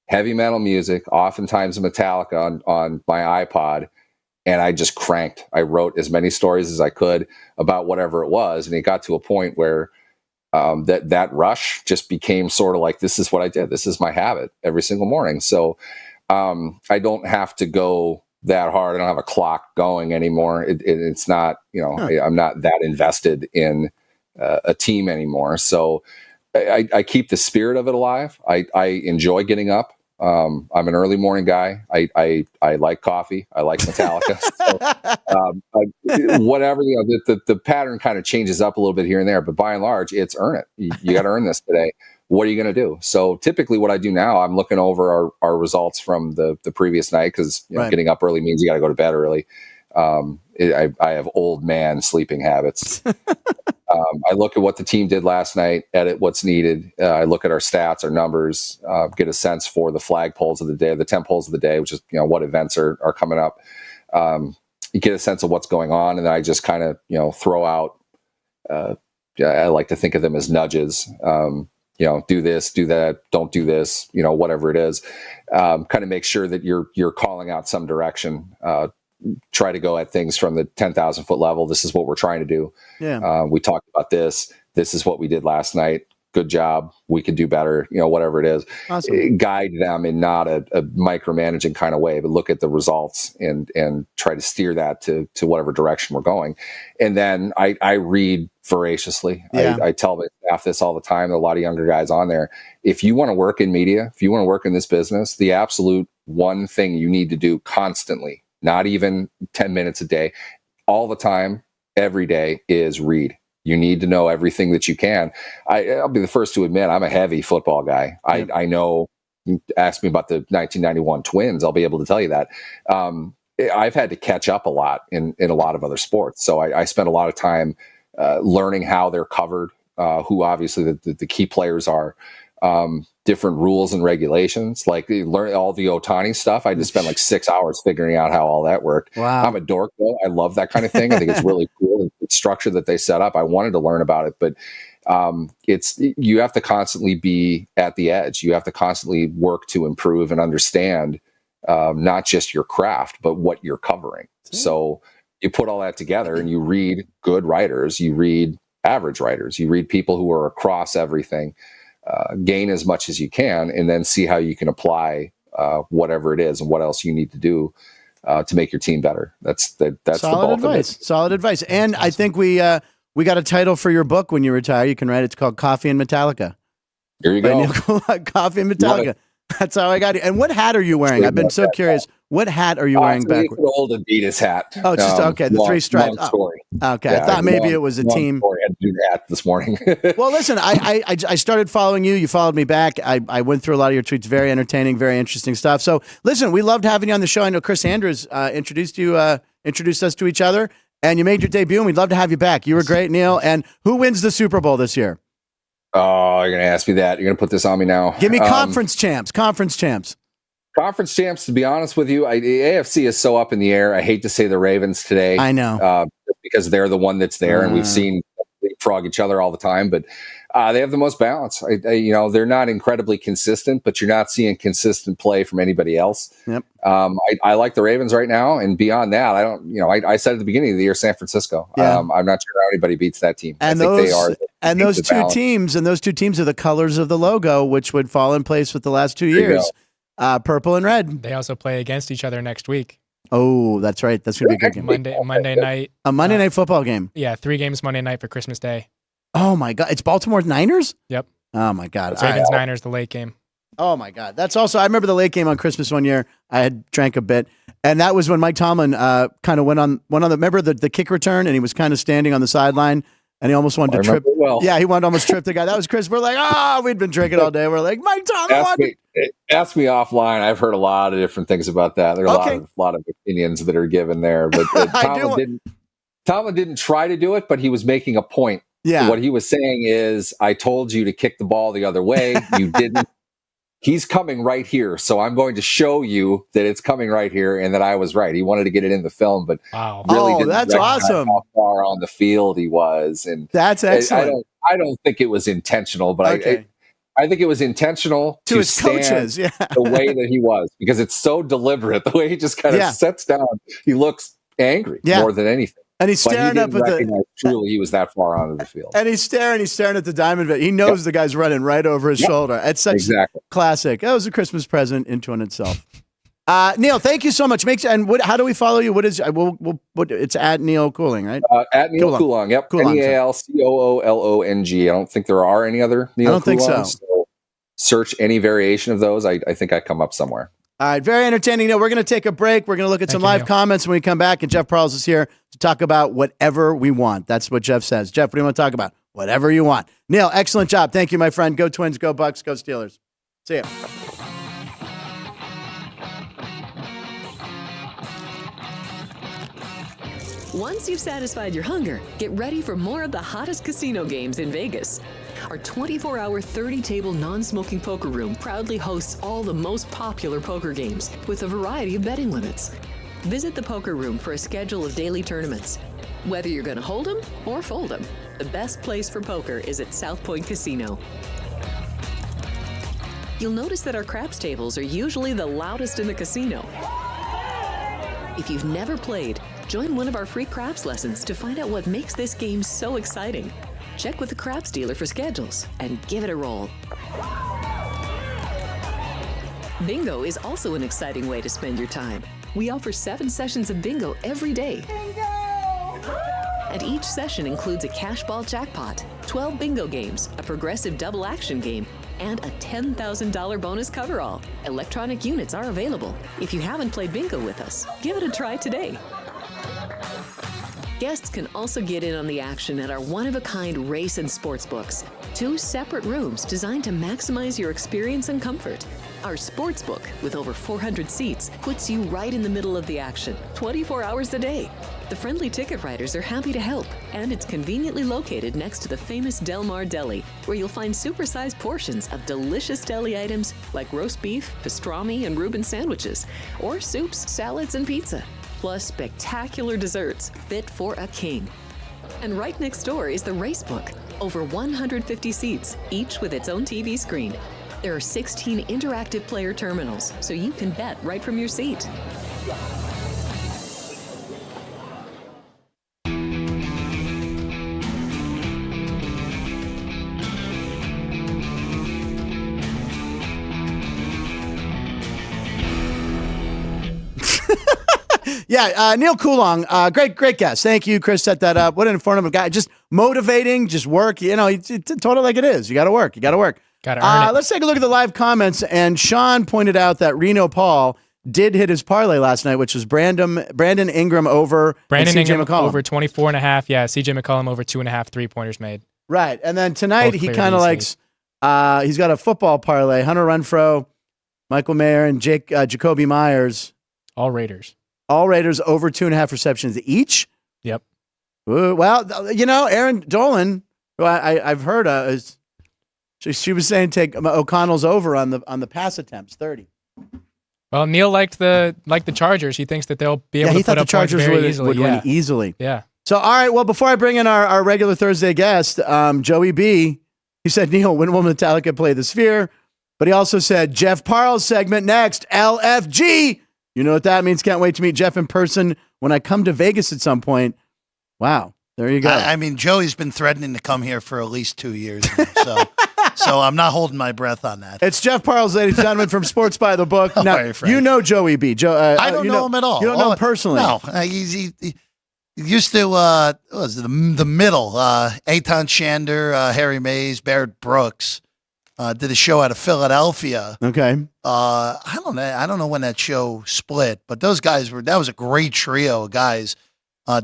heavy metal music, oftentimes Metallica on my iPod. And I just cranked. I wrote as many stories as I could about whatever it was. And it got to a point where that rush just became sort of like, this is what I did. This is my habit every single morning. So I don't have to go that hard. I don't have a clock going anymore. It's not, I'm not that invested in a team anymore. So I keep the spirit of it alive. I enjoy getting up. I'm an early morning guy. I like coffee. I like Metallica. So, whatever, the pattern kind of changes up a little bit here and there, but by and large, it's earn it. You got to earn this today. What are you going to do? So typically what I do now, I'm looking over our results from the previous night, because getting up early means you got to go to bed early. I have old man sleeping habits. I look at what the team did last night, edit what's needed. I look at our stats, our numbers, get a sense for the flag polls of the day, the 10 polls of the day, which is what events are coming up. You get a sense of what's going on, and then I just kind of throw out. I like to think of them as nudges. Do this, do that, don't do this. Whatever it is, kind of make sure that you're calling out some direction. Try to go at things from the 10,000 foot level. This is what we're trying to do. Yeah. We talked about this. This is what we did last night. Good job. We could do better. Whatever it is. Awesome. Guide them in not a micromanaging kind of way, but look at the results and try to steer that to whatever direction we're going. And then I read voraciously. Yeah. I tell my staff this all the time. A lot of younger guys on there. If you want to work in media, if you want to work in this business, the absolute one thing you need to do constantly, not even 10 minutes a day, all the time, every day, is read. You need to know everything that you can. I'll be the first to admit I'm a heavy football guy. I know, ask me about the 1991 Twins, I'll be able to tell you that. I've had to catch up a lot in a lot of other sports. So I spent a lot of time learning how they're covered, who obviously the key players are, different rules and regulations, like learn all the Ohtani stuff. I just spent like 6 hours figuring out how all that worked. Wow. I'm a dork though. I love that kind of thing. I think it's really cool. The structure that they set up, I wanted to learn about it, but you have to constantly be at the edge. You have to constantly work to improve and understand not just your craft, but what you're covering. So you put all that together and you read good writers, you read average writers, you read people who are across everything. Gain as much as you can, and then see how you can apply whatever it is and what else you need to do to make your team better. That's solid the bulk advice. of it. Solid advice. And I think we got a title for your book when you retire. You can write it. It's called Coffee and Metallica. Here you By go. Neal Coolong, Coffee and Metallica. That's how I got it. And what hat are you wearing? I've been so curious. What hat are you wearing backward? It's an old Adidas hat. Oh, it's just okay. The three stripes. Long story. Okay, yeah, I thought maybe it was a team. Story. I had to do that this morning. Well, listen, I started following you. You followed me back. I went through a lot of your tweets. Very entertaining, very interesting stuff. So, listen, we loved having you on the show. I know Chris Andrews introduced us to each other, and you made your debut. And we'd love to have you back. You were great, Neal. And who wins the Super Bowl this year? Oh, you're going to ask me that. You're going to put this on me now. Give me conference champs. Conference champs. Conference champs, to be honest with you, the AFC is so up in the air. I hate to say the Ravens today. I know. Because they're the one that's there, and we've seen leapfrog each other all the time, but they have the most balance. They're not incredibly consistent, but you're not seeing consistent play from anybody else. Yep. I like the Ravens right now, and beyond that, I don't. I said at the beginning of the year, San Francisco. Yeah. I'm not sure how anybody beats that team. And I think those they are. and those two teams, are the colors of the logo, which would fall in place with the last 2 years, purple and red. They also play against each other next week. Oh, that's right. That's gonna be a good game. Monday night. A Monday night football game. Yeah, 3 games Monday night for Christmas Day. Oh my God! It's Baltimore Niners. Yep. Oh my God! It's Ravens Niners, the late game. Oh my God! That's also. I remember the late game on Christmas one year. I had drank a bit, and that was when Mike Tomlin kind of went on the. Remember the kick return, and he was kind of standing on the sideline, and he almost wanted to trip. Well. Yeah, he wanted to almost trip the guy. That was Chris. We're like, we'd been drinking all day. We're like, Mike Tomlin. Ask me offline. I've heard a lot of different things about that. There are a lot of opinions that are given there, but Tomlin didn't try to do it, but he was making a point. Yeah. What he was saying is, I told you to kick the ball the other way. You didn't. He's coming right here. So I'm going to show you that it's coming right here and that I was right. He wanted to get it in the film, but really didn't that's recognize awesome. how far on the field he was. And that's excellent. I don't think it was intentional, but I think it was intentional to his coaches, the way that he was, because it's so deliberate. The way he just kind of sets down, he looks angry more than anything. And he's staring up at truly he was that far onto the field. And he's staring at the diamond. He knows the guy's running right over his shoulder. It's such classic. That was a Christmas present into and itself. Neal, thank you so much. How do we follow you? What is it's at Neal Coolong, right? At Neal Coolong. Yep. NEALCOOLONG. I don't think there are any other Neal Coolongs. I don't think so. Search any variation of those. I think I come up somewhere. All right, very entertaining. We're going to take a break. We're going to look at some live comments when we come back, and Jeff Parles is here to talk about whatever we want. That's what Jeff says. Jeff, what do you want to talk about? Whatever you want. Neal, excellent job. Thank you, my friend. Go Twins, go Bucks, go Steelers. See ya. Once you've satisfied your hunger, get ready for more of the hottest casino games in Vegas. Our 24-hour, 30-table non-smoking poker room proudly hosts all the most popular poker games with a variety of betting limits. Visit the poker room for a schedule of daily tournaments. Whether you're going to hold 'em or fold 'em, the best place for poker is at South Point Casino. You'll notice that our craps tables are usually the loudest in the casino. If you've never played, join one of our free craps lessons to find out what makes this game so exciting. Check with the craps dealer for schedules and give it a roll. Bingo is also an exciting way to spend your time. We offer 7 sessions of bingo every day. Bingo! And each session includes a cash ball jackpot, 12 bingo games, a progressive double action game, and a $10,000 bonus coverall. Electronic units are available. If you haven't played bingo with us, give it a try today. Guests can also get in on the action at our one-of-a-kind race and sports books. 2 separate rooms designed to maximize your experience and comfort. Our sports book, with over 400 seats, puts you right in the middle of the action, 24 hours a day. The friendly ticket writers are happy to help, and it's conveniently located next to the famous Del Mar Deli, where you'll find supersized portions of delicious deli items like roast beef, pastrami, and Reuben sandwiches, or soups, salads, and pizza. Plus spectacular desserts fit for a king. And right next door is the Racebook. Over 150 seats, each with its own TV screen. There are 16 interactive player terminals, so you can bet right from your seat. Yeah, Neal Coolong, great guest. Thank you, Chris. Set that up. What an informative guy. Just motivating, just work. It's told it like it is. You got to work. Got to earn it. Let's take a look at the live comments. And Sean pointed out that Reno Paul did hit his parlay last night, which was Brandon Ingram over CJ McCollum. Over 24.5. Yeah, CJ McCollum over 2.5 3-pointers made. Right. And then tonight he kind of likes, he's got a football parlay. Hunter Renfrow, Michael Mayer, and Jacoby Myers. All Raiders over 2.5 receptions each. Yep. Well, Aaron Dolan, who I've heard, she was saying take O'Connell's over on the pass attempts, 30. Well, Neal liked the Chargers. He thinks that they'll be able to put up points very easily. Would win easily. Yeah. So, all right. Well, before I bring in our regular Thursday guest, Joey B, he said, Neal, when will Metallica play the Sphere? But he also said, Jeff Parles segment next, LFG. You know what that means? Can't wait to meet Jeff in person when I come to Vegas at some point. Wow. There you go. I mean, Joey's been threatening to come here for at least 2 years now, so I'm not holding my breath on that. It's Jeff Parles, ladies and gentlemen, from Sports by the Book. Now, Right, Frank. you know Joey B. I don't know him at all. You don't know him personally? No. He used to, what was it, the middle, Eitan Shander, Harry Mays, Barrett Brooks, did a show out of Philadelphia. Okay. I don't know when that show split, but those guys that was a great trio of guys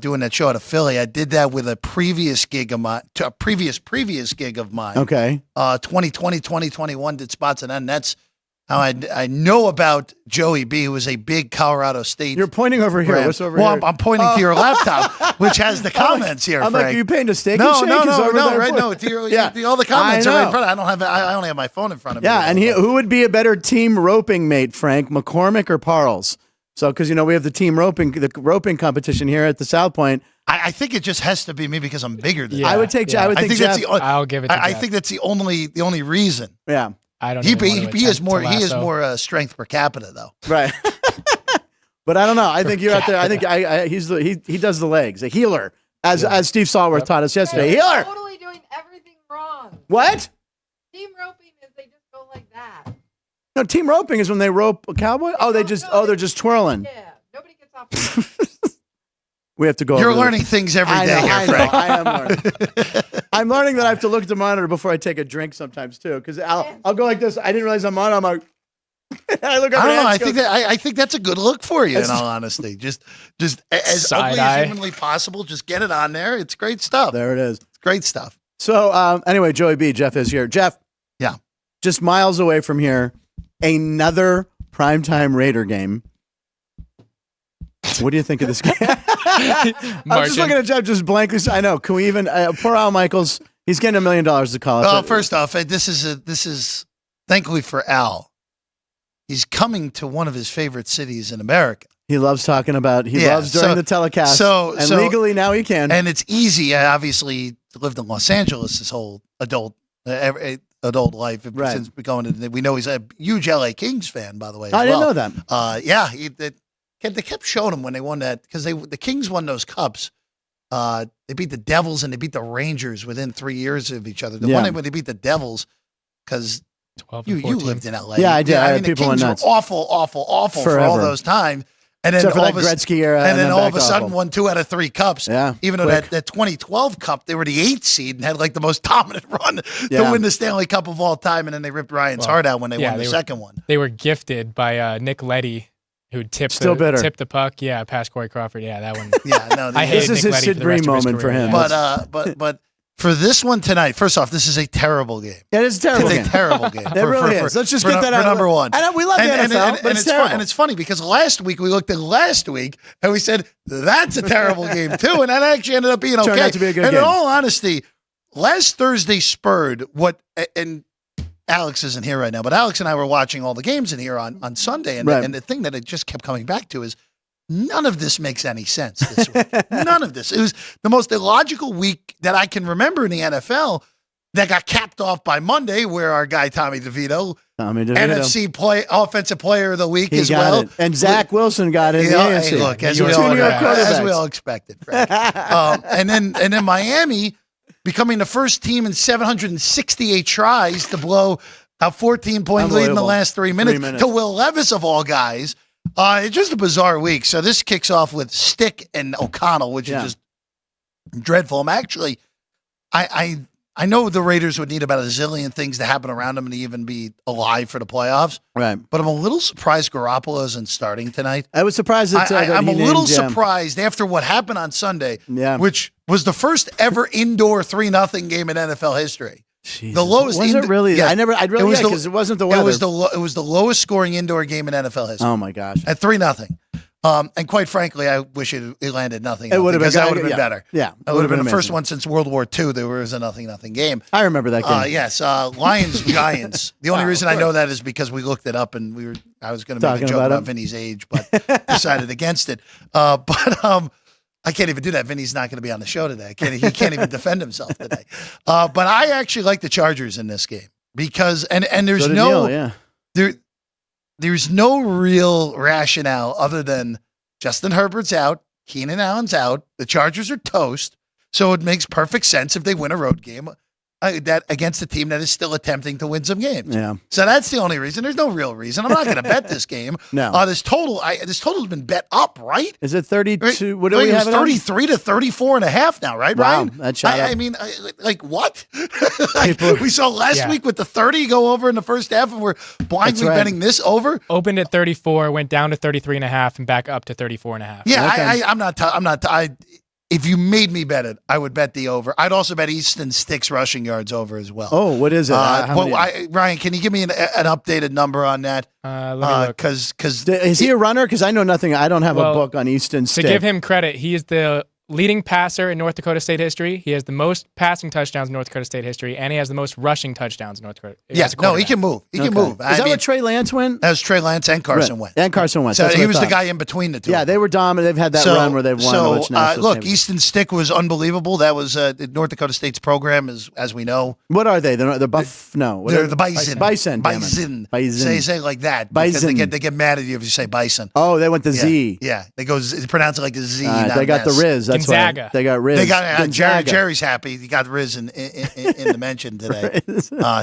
doing that show out of Philly. I did that with a previous gig of mine, a previous gig of mine. Okay. 2020, 2021 did spots, and that's how I know about Joey B, who was a big Colorado State. You're pointing over here. brand. What's over well, here? I'm pointing to your laptop, which has the comments here, I'm Frank. like, are you paying to steak and no, shake? no, Is no, over no, there? right? No, to your, Yeah. all the comments I are right in know. front. I only have my phone in front of me. Yeah, and who would be a better team roping mate, Frank, McCormick or Parles? So, because we have the roping competition here at the South Point. I think it just has to be me because I'm bigger than Yeah. you. I would take. yeah. I would I think think Jeff. that's the. I'll give it to I Jeff. think that's the only reason. Yeah, I don't He even want to is attempt more to he is lasso. more strength per capita though. right. But I don't know. I think you're out there. I think he does the legs, a healer, as Steve Salworth taught us yesterday. They're Healer. totally doing everything wrong. What? Team roping is they just go like that. No, team roping is when they rope a cowboy. Oh, they're just twirling. Yeah, nobody gets off. We have to go. You're over learning things every day here, I know. Frank. I am learning. I'm learning that I have to look at the monitor before I take a drink sometimes too, because I'll go like this. I didn't realize I'm on. I'm like, I look over. I don't know. and I she think goes, I think that's a good look for you. In all honesty, just as Side ugly eye. as humanly possible. Just get it on there. It's great stuff. There it is. It's great stuff. So anyway, Joey B. Jeff is here. Jeff. Yeah. Just miles away from here, another primetime Raider game. What do you think of this game? I'm just Marching. looking at Jeff just blankly. I know. Can we even? Poor Al Michaels. He's getting $1 million to call it. Well, but- first off, this is thankfully for Al. He's coming to one of his favorite cities in America. He loves talking about. He Yeah, loves during so- the telecast. so- and so- legally now he can. And it's easy. I obviously lived in Los Angeles his whole adult life Right. since going to. We know he's a huge LA Kings fan, by the way. I as didn't well. know that. Yeah, they kept showing him when they won that because the Kings won those cups. They beat the Devils and they beat the Rangers within 3 years of each other. The Yeah. one when they beat the Devils because 12 you and 14. lived in LA. Yeah, I did. I mean, the People went Kings nuts. were awful for Forever. all those time. And then Except for all that of a Gretzky era. and then all of back a sudden awful. won 2 out of 3 cups. Yeah, Even though quick. that 2012 cup, they were the 8th seed and had like the most dominant run Yeah. to win the Stanley Cup of all time. And then they ripped Ryan's Well, heart out when they yeah, won the they were- second one. They were gifted by Nick Leddy, who tipped Still bitter. the puck. Yeah, past Corey Crawford. Yeah, that one. Yeah, no, I This hate is Nick his Leddy Sid for the rest Bream of his moment for career, him. yeah. but for this one tonight, first off, this is a terrible game. Yeah, it's a terrible It's game. a terrible game. It really is. Let's just get that out. number one. And we love the NFL, but it's terrible. And it's funny because last week we looked at last week and we said that's a terrible game too, and that actually ended up being okay. Turned out to be a good and game. in all honesty, last Thursday spurred what. And Alex isn't here right now, but Alex and I were watching all the games in here on Sunday, and Right. and the thing that it just kept coming back to is none of this makes any sense this week. None of this. It was the most illogical week that I can remember in the NFL that got capped off by Monday, where our guy Tommy DeVito, Tommy DeVito. NFC offensive player of the week He as got well. it. And Zach Wilson got it in the Yeah, AFC. hey, look, as New we, York all, New York as we quarterbacks. all expected, Frank. and then Miami becoming the first team in 768 tries to blow a 14-point lead in the Unbelievable. last 3 minutes, 3 minutes. to Will Levis of all guys. It's just a bizarre week. So this kicks off with Stick and O'Connell, which Yeah. is just dreadful. I'm actually, I know the Raiders would need about a zillion things to happen around them to even be alive for the playoffs, Right. but I'm a little surprised Garoppolo isn't starting tonight. I was surprised that, that I'm he a little named, yeah. surprised after what happened on Sunday, Yeah. which was the first ever indoor 3-0 game in NFL history. Jesus. The lowest Was it indo- really? Yeah. I really was the- because it wasn't the weather. It was the lowest scoring indoor game in NFL history Oh my gosh. at 3-0. And quite frankly, I wish it landed nothing. It would have been. because that would have been yeah. better. Yeah. That would have been the first amazing. one since World War II. There was a 0-0 game. I remember that game. Yes, Lions Giants. The only Oh, reason of I know course. that is because we looked it up and I was going to make a Talking joke about about him. Vinny's age, but decided against it. But I can't even do that. Vinny's not going to be on the show today. He can't even defend himself today. But I actually like the Chargers in this game because and there's So did no Neal, yeah. there's no real rationale other than Justin Herbert's out, Keenan Allen's out, the Chargers are toast, so it makes perfect sense if they win a road game that against a team that is still attempting to win some games. Yeah. So that's the only reason. There's no real reason. I'm not going to bet this game. No. This total's been bet up, right? Is it 32? Right? What do we have? It's 33 to 34 and a half now, right, Wow, Ryan? that shot up. I mean, like what? Like, People- we saw last week with the 30 go over in the first half, and we're blindly That's right. betting this over. Opened at 34, went down to 33 and a half, and back up to 34 and a half. Yeah, Okay. I'm not. If you made me bet it, I would bet the over. I'd also bet Easton Sticks rushing yards over as well. Oh, what is it? How many- Ryan, can you give me an updated number on that? Let me look. Because Is he a runner? Because I know nothing. I don't have a Well, book on Easton To Stick. give him credit, he is the leading passer in North Dakota State history. He has the most passing touchdowns in North Dakota State history, and he has the most rushing touchdowns in North Dakota. yeah, as a no, he quarterback. can move. He can Okay. move. Is that what Trey Lance went? That was Trey Lance and Carson Right. Wentz. And Carson Wentz. So That's what he I was the thought. guy in between the two. Yeah, they were dominant. They've had that run where they've won a bunch of national look, championships. Easton Stick was unbelievable. That was North Dakota State's program, as we know. What are they? They're not the Buff. No, what They're are- the Bison. Bison. damn it. Bison. Bison. Say it like that. Because Bison. they get mad at you if you say Bison. Oh, they went to Yeah. Z. Yeah, they pronounce it like a Z. not They an got the S. Riz. That's Gonzaga. why they got Riz. They got Gonzaga. Jerry's happy. He got Riz in the mention today.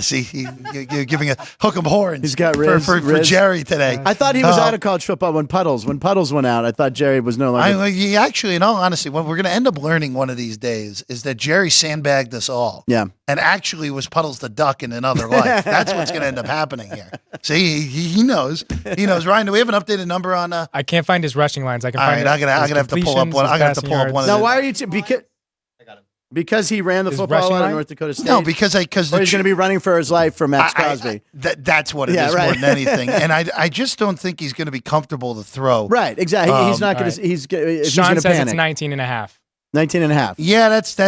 See, you're giving a hook 'em horns. He's got for, Riz. for Riz. Jerry today. I thought he was Uh, out of college football when Puddles went out. I thought Jerry was no longer. He actually, in all honesty, what we're going to end up learning one of these days is that Jerry sandbagged us all. Yeah. And actually was Puddles the duck in another life. That's what's going to end up happening here. See, he knows. He knows. Ryan, do we have an updated number on? I can't find his rushing lines. I can All find. right, I'm gonna have to pull up one. I'm gonna have to pull up one. Now, why are you? Because he ran the His football rushing out of line? North Dakota State. No, because or he's going to be running for his life for Max Crosby. That's what it Yeah, is right. more than anything. And I just don't think he's going to be comfortable to throw. Right, exactly. He's not going right. to. He's going Sean to says panic. it's 19 and a half. 19 and a half. Yeah, that's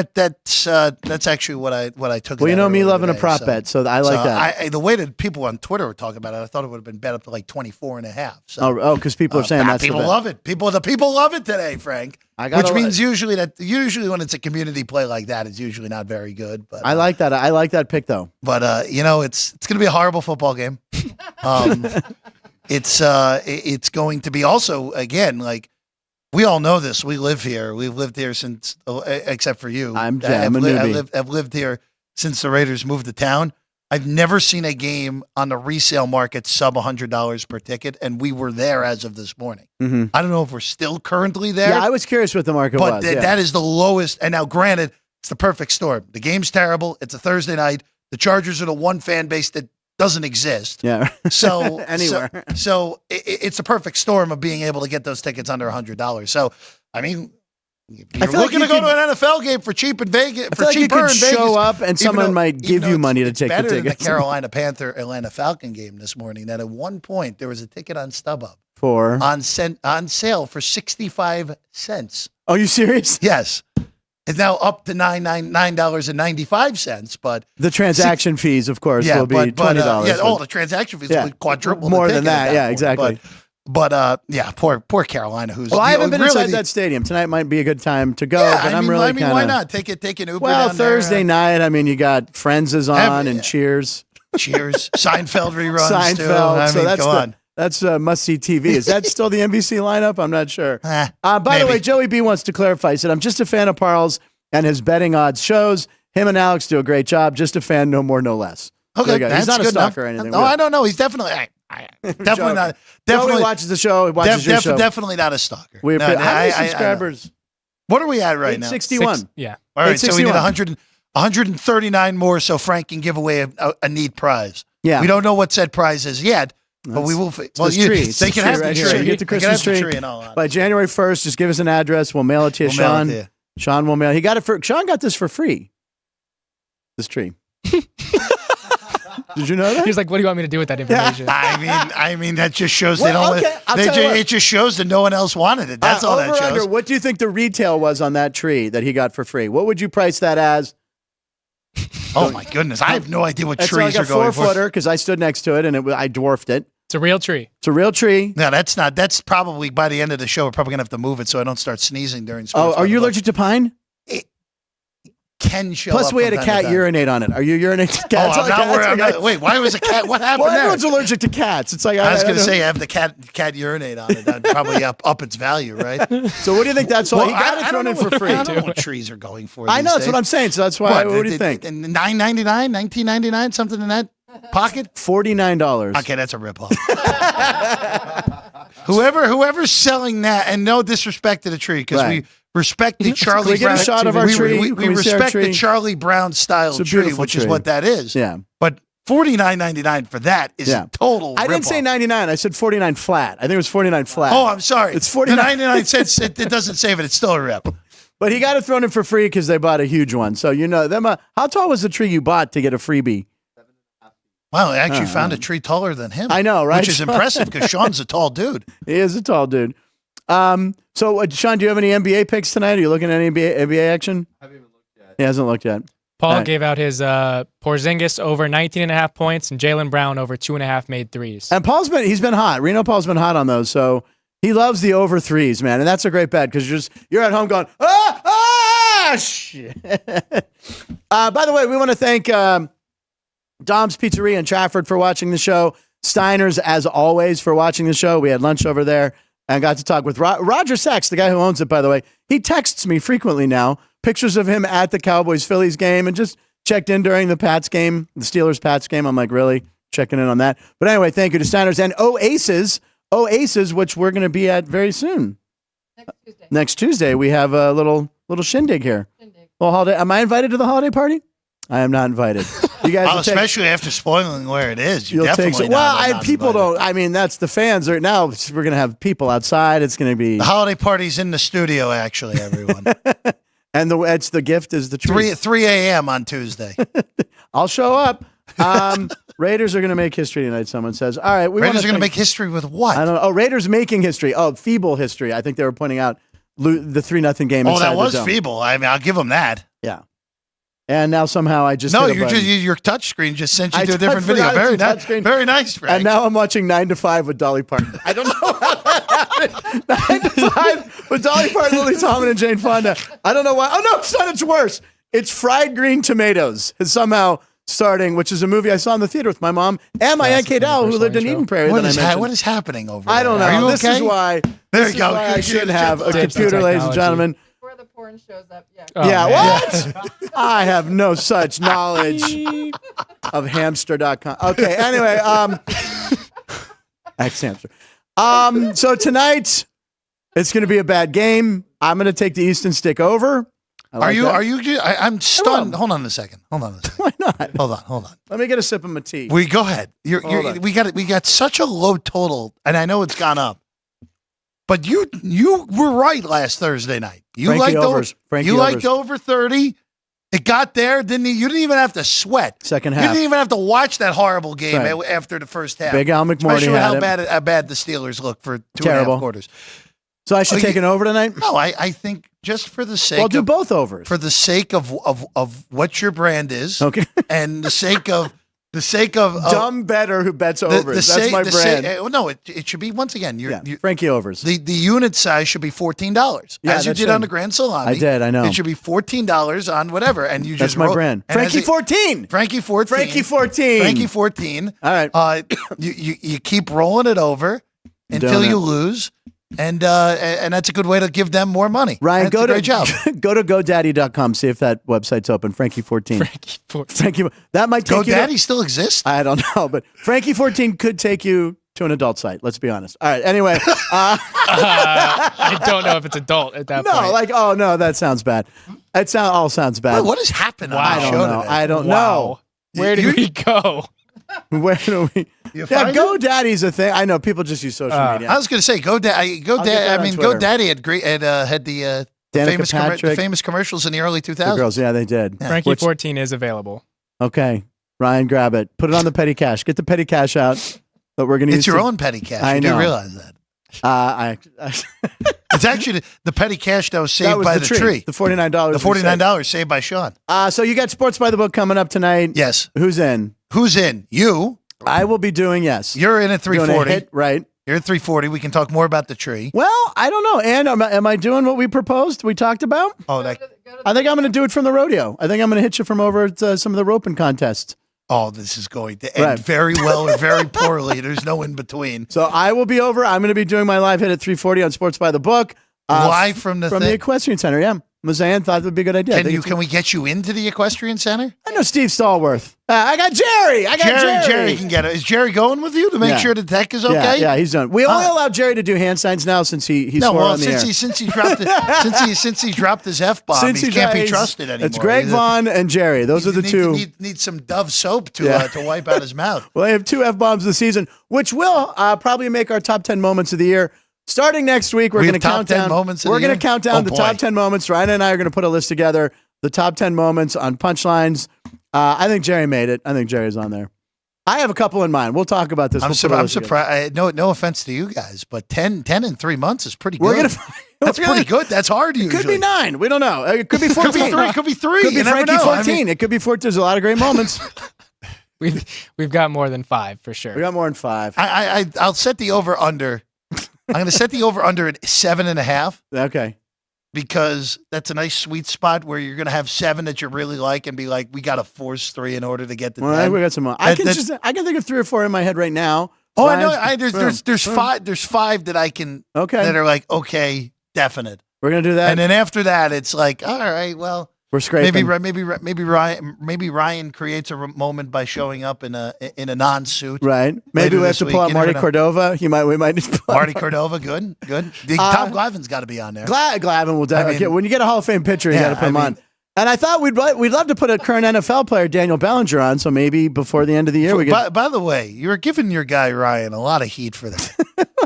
actually what I took. Well, it you at know me earlier loving a today, prop so- bet, so I like that. The way that people on Twitter were talking about it, I thought it would have been bet up to like 24 and a half. So, Oh, because people are saying that's people the bet. love it. The people love it today, Frank. I gotta Which li- means usually when it's a community play like that, it's usually not very good. But I like that. I like that pick though. But it's going to be a horrible football game. It's going to be also again like we all know this. We live here. We've lived here since, except for you. I'm a newbie. I've lived here since the Raiders moved to town. I've never seen a game on the resale market sub $100 per ticket, and we were there as of this morning. Mhm. I don't know if we're still currently there. Yeah, I was curious what the market But was. Yeah. that is the lowest. And now, granted, it's the perfect storm. The game's terrible. It's a Thursday night. The Chargers are the one fan base that doesn't exist. yeah. So Anywhere. So it's a perfect storm of being able to get those tickets under $100. So I mean, you're feel like looking you to go could- to an NFL game for cheap in Vegas. I For feel like you cheaper could in Vegas, show up and even someone though- might even give though you it's- money to it's take the better than tickets. the Carolina Panther Atlanta Falcon game this morning. That at one point there was a ticket on StubHub For on sale for 65 cents. oh, you serious? Yes. It's now up to $9.95, but The transaction fees, of course, will be $20. yeah, all the transaction fees Yeah. will quadruple More the than ticket at that, yeah, point. exactly. But yeah, poor Carolina. Who's Well, I haven't been really inside that stadium. Tonight might be a good time to go, Yeah, but I I'm mean, really I mean, kind why of. not take an Uber? Well, down there. Thursday night, I mean, you got Friends is on and yeah. Cheers. Cheers, Seinfeld reruns. Seinfeld. Too. I So mean, that's go on. that's must see TV. Is that still the NBC lineup? I'm not sure. By the maybe. way, Joey B wants to clarify. He said, "I'm just a fan of Parles and his betting odds shows. Him and Alex do a great job. Just a fan, no more, no less." Okay, There you go. that's He's not a good stalker enough. or anything. No, I don't know. He's definitely, definitely not. Joey Definitely watches the show. He watches your show. Definitely not a stalker. We No, how no, many I know. subscribers? What are we at right now? 61. Yeah. All right, so we need 861. 139 more so Frank can give away a neat prize. Yeah. We don't know what said prize is yet, but we will. Well, tree. It's They the can tree have right the here. tree. You get the They can Christmas have the tree. tree and all that. By January 1st, just give us an address. We'll mail it to you, We'll mail Sean. it to you. Sean will mail. He got it for. Sean got this for free. This tree. Did you know that? He's like, what do you want me to do with that information? I mean that just shows Well, they don't. okay, I'll tell you what. It just shows that no one else wanted it. That's all that over shows. under, what do you think the retail was on that tree that he got for free? What would you price that as? Oh my goodness, I have no idea what It's trees like are a going 4-footer because I stood next to it and I dwarfed it. It's a real tree. It's a real tree. No, that's not. That's probably by the end of the show. We're probably gonna have to move it so I don't start sneezing during. Oh, Sports are by you the Book. allergic to pine? Can show Plus, up we had from a time to cat time. urinate on it. Are you urinating Oh, cats? I'm not worried. I'm not, wait, why was a cat? What happened Well, there? everyone's allergic to cats. It's like I was going to don't- say, have the cat urinate on it. That'd probably up its value, right? So, what do you think that's all? Well, He got it I thrown don't in know for what- free. I don't know what trees are going for. I these know that's days. what I'm saying. So that's why. What do you think? $9.99, $19.99, something in that pocket. $49. Okay, that's a ripoff. Whoever's selling that, and no disrespect to the tree, because Right. we respect the Can Charlie we get Brown. a shot of our tree? We Can we see our respect tree? the Charlie Brown style It's a tree, beautiful which is tree. what that is. Yeah. But $49.99 for that is Yeah. a total. I didn't say ripoff. 99. I said 49 flat. I think it was 49 flat. Oh, I'm sorry. It's 49 The 99 cents. It doesn't save it. It's still a rip. But he got it thrown in for free because they bought a huge one. So you know them. How tall was the tree you bought to get a freebie? Wow, I actually found a tree taller than him. I know, right? Which is impressive because Sean's a tall dude. He is a tall dude. So Sean, do you have any NBA picks tonight? Are you looking at any NBA action? I haven't even looked yet. He hasn't looked yet. Paul All right. gave out his Porzingis over 19.5 points and Jaylen Brown over 2.5 made threes. And he's been hot. Reno Paul's been hot on those. So he loves the over threes, man. And that's a great bet because you're at home going, shit. By the way, we want to thank Dom's Pizzeria in Trafford for watching the show. Steiner's, as always, for watching the show. We had lunch over there and got to talk with Roger Sachs, the guy who owns it, by the way. He texts me frequently now, pictures of him at the Cowboys-Phillies game, and just checked in during the Pats game, the Steelers-Pats game. I'm like, really? Checking in on that. But anyway, thank you to Steiner's and Oasis, which we're going to be at very soon. Next Tuesday, we have a little shindig here. Well, holiday. Am I invited to the holiday party? I am not invited. You guys, will take, Especially after spoiling where it is. you'll take Definitely some. Well, not people invited. don't. I mean, that's the fans right now. We're gonna have people outside. It's gonna be The holiday party's in the studio, actually, everyone. and it's the gift is the tree. 3 a.m. on Tuesday. I'll show up. Raiders are gonna make history tonight. Someone says. All right, Raiders are going to make history with what? I don't know. Oh, Raiders making history. Oh, feeble history. I think they were pointing out the 3-0 game. Oh, inside that the was dome. feeble. I mean, I'll give them that. Yeah. And now somehow I just No, hit a button. your touch screen just sent you I to a different video. forgot it's Very a nice. touchscreen. Very nice, Frank. And now I'm watching 9 to 5 with Dolly Parton. I don't know how that happened. 9 to 5 with Dolly Parton, Lily Tomlin, and Jane Fonda. I don't know why. Oh, no, son, it's worse. It's Fried Green Tomatoes is somehow starting, which is a movie I saw in the theater with my mom and my Aunt Kate Dowell, who lived in Eden Prairie. what that is I mentioned. what is happening over I there? don't know. Are you This okay? is why. There this you go. is why I should have a Tips computer, on ladies and technology. gentlemen. Before the porn shows up, yeah. Oh, Yeah, man. what? I have no such knowledge of hamster.com. Okay, anyway, ex-hamster. So tonight, it's going to be a bad game. I'm going to take the Easton stick over. Are you? I'm stunned. will. Hold on a second. Why not? Hold on. Let me get a sip of my tea. We go ahead. Hold on. We got such a low total, and I know it's gone up. But you were right last Thursday night. You Frankie liked overs. Frankie you liked overs. over 30. It got there, didn't you? You didn't even have to sweat. Second You half. didn't even have to watch that horrible game That's right. after the first half. Big Al McMorty Especially had how it. bad the Steelers look for 2.5 Terrible. quarters. So I should Oh, take you- an over tonight? No, I think just for the sake Well, do of both overs. for the sake of what your brand is, Okay. and the sake of Dumb better who bets overs. That's my brand. no, it should be once again. Yeah, Frankie overs. The unit size should be $14. Yeah, as you that did on should. the Grand Salami. I did, I know. It should be $14 on whatever, and you That's just my roll- brand. and as Frankie it- 14. Frankie 14. Frankie 14. Frankie 14. All right. You keep rolling it over until Donut. you lose, and that's a good way to give them more money. Ryan, That's go a to great job. go to GoDaddy.com. See if that website's open. Frankie 14. Frankie Ford. Frankie, that might take you. GoDaddy still exists. I don't know, but Frankie 14 could take you to an adult site. Let's be honest. All right. Anyway, I don't know if it's adult at that point. no, like, oh no, that sounds bad. It all sounds bad. What has happened on I the don't show know. today? I don't Wow. Where did we go? know. Where do we? You Yeah, find it? GoDaddy's a thing. I know people just use social media. I was going to say I'll get that GoDaddy. I on mean, Twitter. GoDaddy had the Danica Patrick. famous commercials in the early The 2000s. girls, yeah, they did. Frankie Which- 14 is available. Okay, Ryan, grab it. Put it on the petty cash. Get the petty cash out that we're going to use. It's your to- own petty cash. I You know. do realize that. I It's actually the petty cash that was that saved was by the the tree. tree. The $49. The $49 saved by Sean. So you got Sports by the Book coming up tonight. Yes. Who's in? Who's in? You. I will be doing, yes. You're in at Doing a 340. hit, right. You're at 340. We can talk more about the tree. Well, I don't know. And am I doing what we proposed, we talked about? Oh, Go to the I think I'm going to do it from the rodeo. I think I'm going to hit you from over at some of the roping contests. this is going to end Right. very well or very poorly. There's no in between. So I will be over. I'm going to be doing my live hit at 3:40 on Sports by the Book. Live from the the thing? Equestrian Center. Yeah, Mazan thought it would be a good idea. Can we get you into the Equestrian Center? I know Steve Stallworth. I got Jerry. Jerry can get it. Is Jerry going with you to make Yeah. sure the tech is okay? Yeah, he's done. We only allow Jerry to do hand signs now since he No, swore well, on the air. since he dropped it, since he dropped his F bomb, he can't be trusted anymore. It's Greg Vaughn and Jerry. Those are the two. Need some Dove soap to wipe out his mouth. Well, I have 2 F-bombs this season, which will probably make our top 10 moments of the year. Starting next week, we're We going have to top count 10 down. moments of We're the going to year? count down Oh, the boy. top 10 moments. Ryan and I are going to put a list together. The top 10 moments on punchlines. I think Jerry made it. I think Jerry's on there. I have a couple in mind. We'll talk about this. I'm We'll put a list together. surprised. No offense to you guys, but 10 in 3 months is pretty good. We're gonna. That's pretty good. That's hard It usually. could be 9. We don't know. It could be 14. Could be three. Could be You never Frankie know. 14. I mean, It could be 14. There's a lot of great moments. We've got more than 5 for sure. We got more than 5. I'll set the over under. I'm going to set the over under at 7.5 Okay. because that's a nice sweet spot where you're going to have 7 that you really like and be like, we got to force 3 in order to get the Well, 10. we got some more. I can That's- think of 3 or 4 in my head right now. Oh, I know. Ryan's- There's 5. There's 5 that I can Okay. that are like okay, definite. We're gonna do that. And then after that, it's like, all right, well, We're scraping. maybe Ryan creates a moment by showing up in a non-suit. Right. Maybe Later we have this to week, pull out you never Marty know. Cordova. We might need to pull out Marty Cordova, good. Tom Glavin's got to be on there. Glavin will definitely. I mean- when you get a Hall of Fame pitcher, you Yeah, got to put him I on. mean- And I thought we'd love to put a current NFL player, Daniel Bellinger, on. So maybe before the end of the year, we get. By the way, you were giving your guy Ryan a lot of heat for that.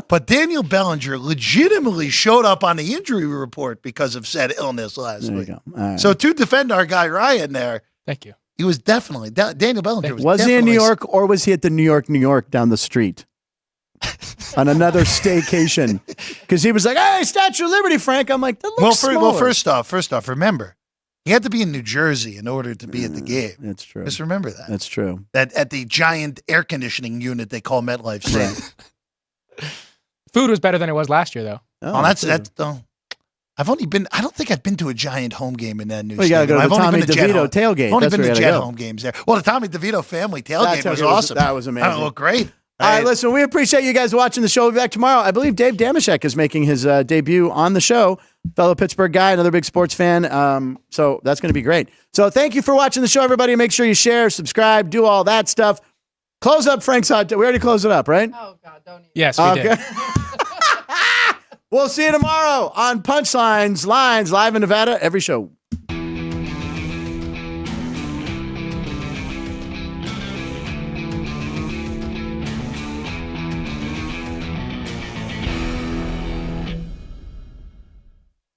But Daniel Bellinger legitimately showed up on the injury report because of said illness last There you week. go. All right. So to defend our guy Ryan there, Thank you. he was definitely Daniel Bellinger was he in New York or was he at the New York down the street on another staycation? Because he was like, "Hey, Statue of Liberty, Frank." I'm like, "That looks smaller." first off, remember, he had to be in New Jersey in order to be at the game. That's true. Just remember that. That's true. That at the giant air conditioning unit they call MetLife Stadium. Food was better than it was last year, though. Oh, that's. I don't think I've been to a Giant home game in that new Well, you got to go stadium. to I've the only Tommy been to Jet DeVito home. tailgate. Only That's been where to you Jet gotta go. home games there. Well, the Tommy DeVito family tailgate was tailgate awesome. that was amazing. It looked great. All right, listen, we appreciate you guys watching the show. We'll be back tomorrow. I believe Dave Damashek is making his debut on the show. Fellow Pittsburgh guy, another big sports fan. So that's going to be great. So thank you for watching the show, everybody. Make sure you share, subscribe, do all that stuff. Close up Frank's Hot. We already closed it up, right? Oh God, don't even. Yes, we did. We'll see you tomorrow on Punchlines Lines live in Nevada. Every show.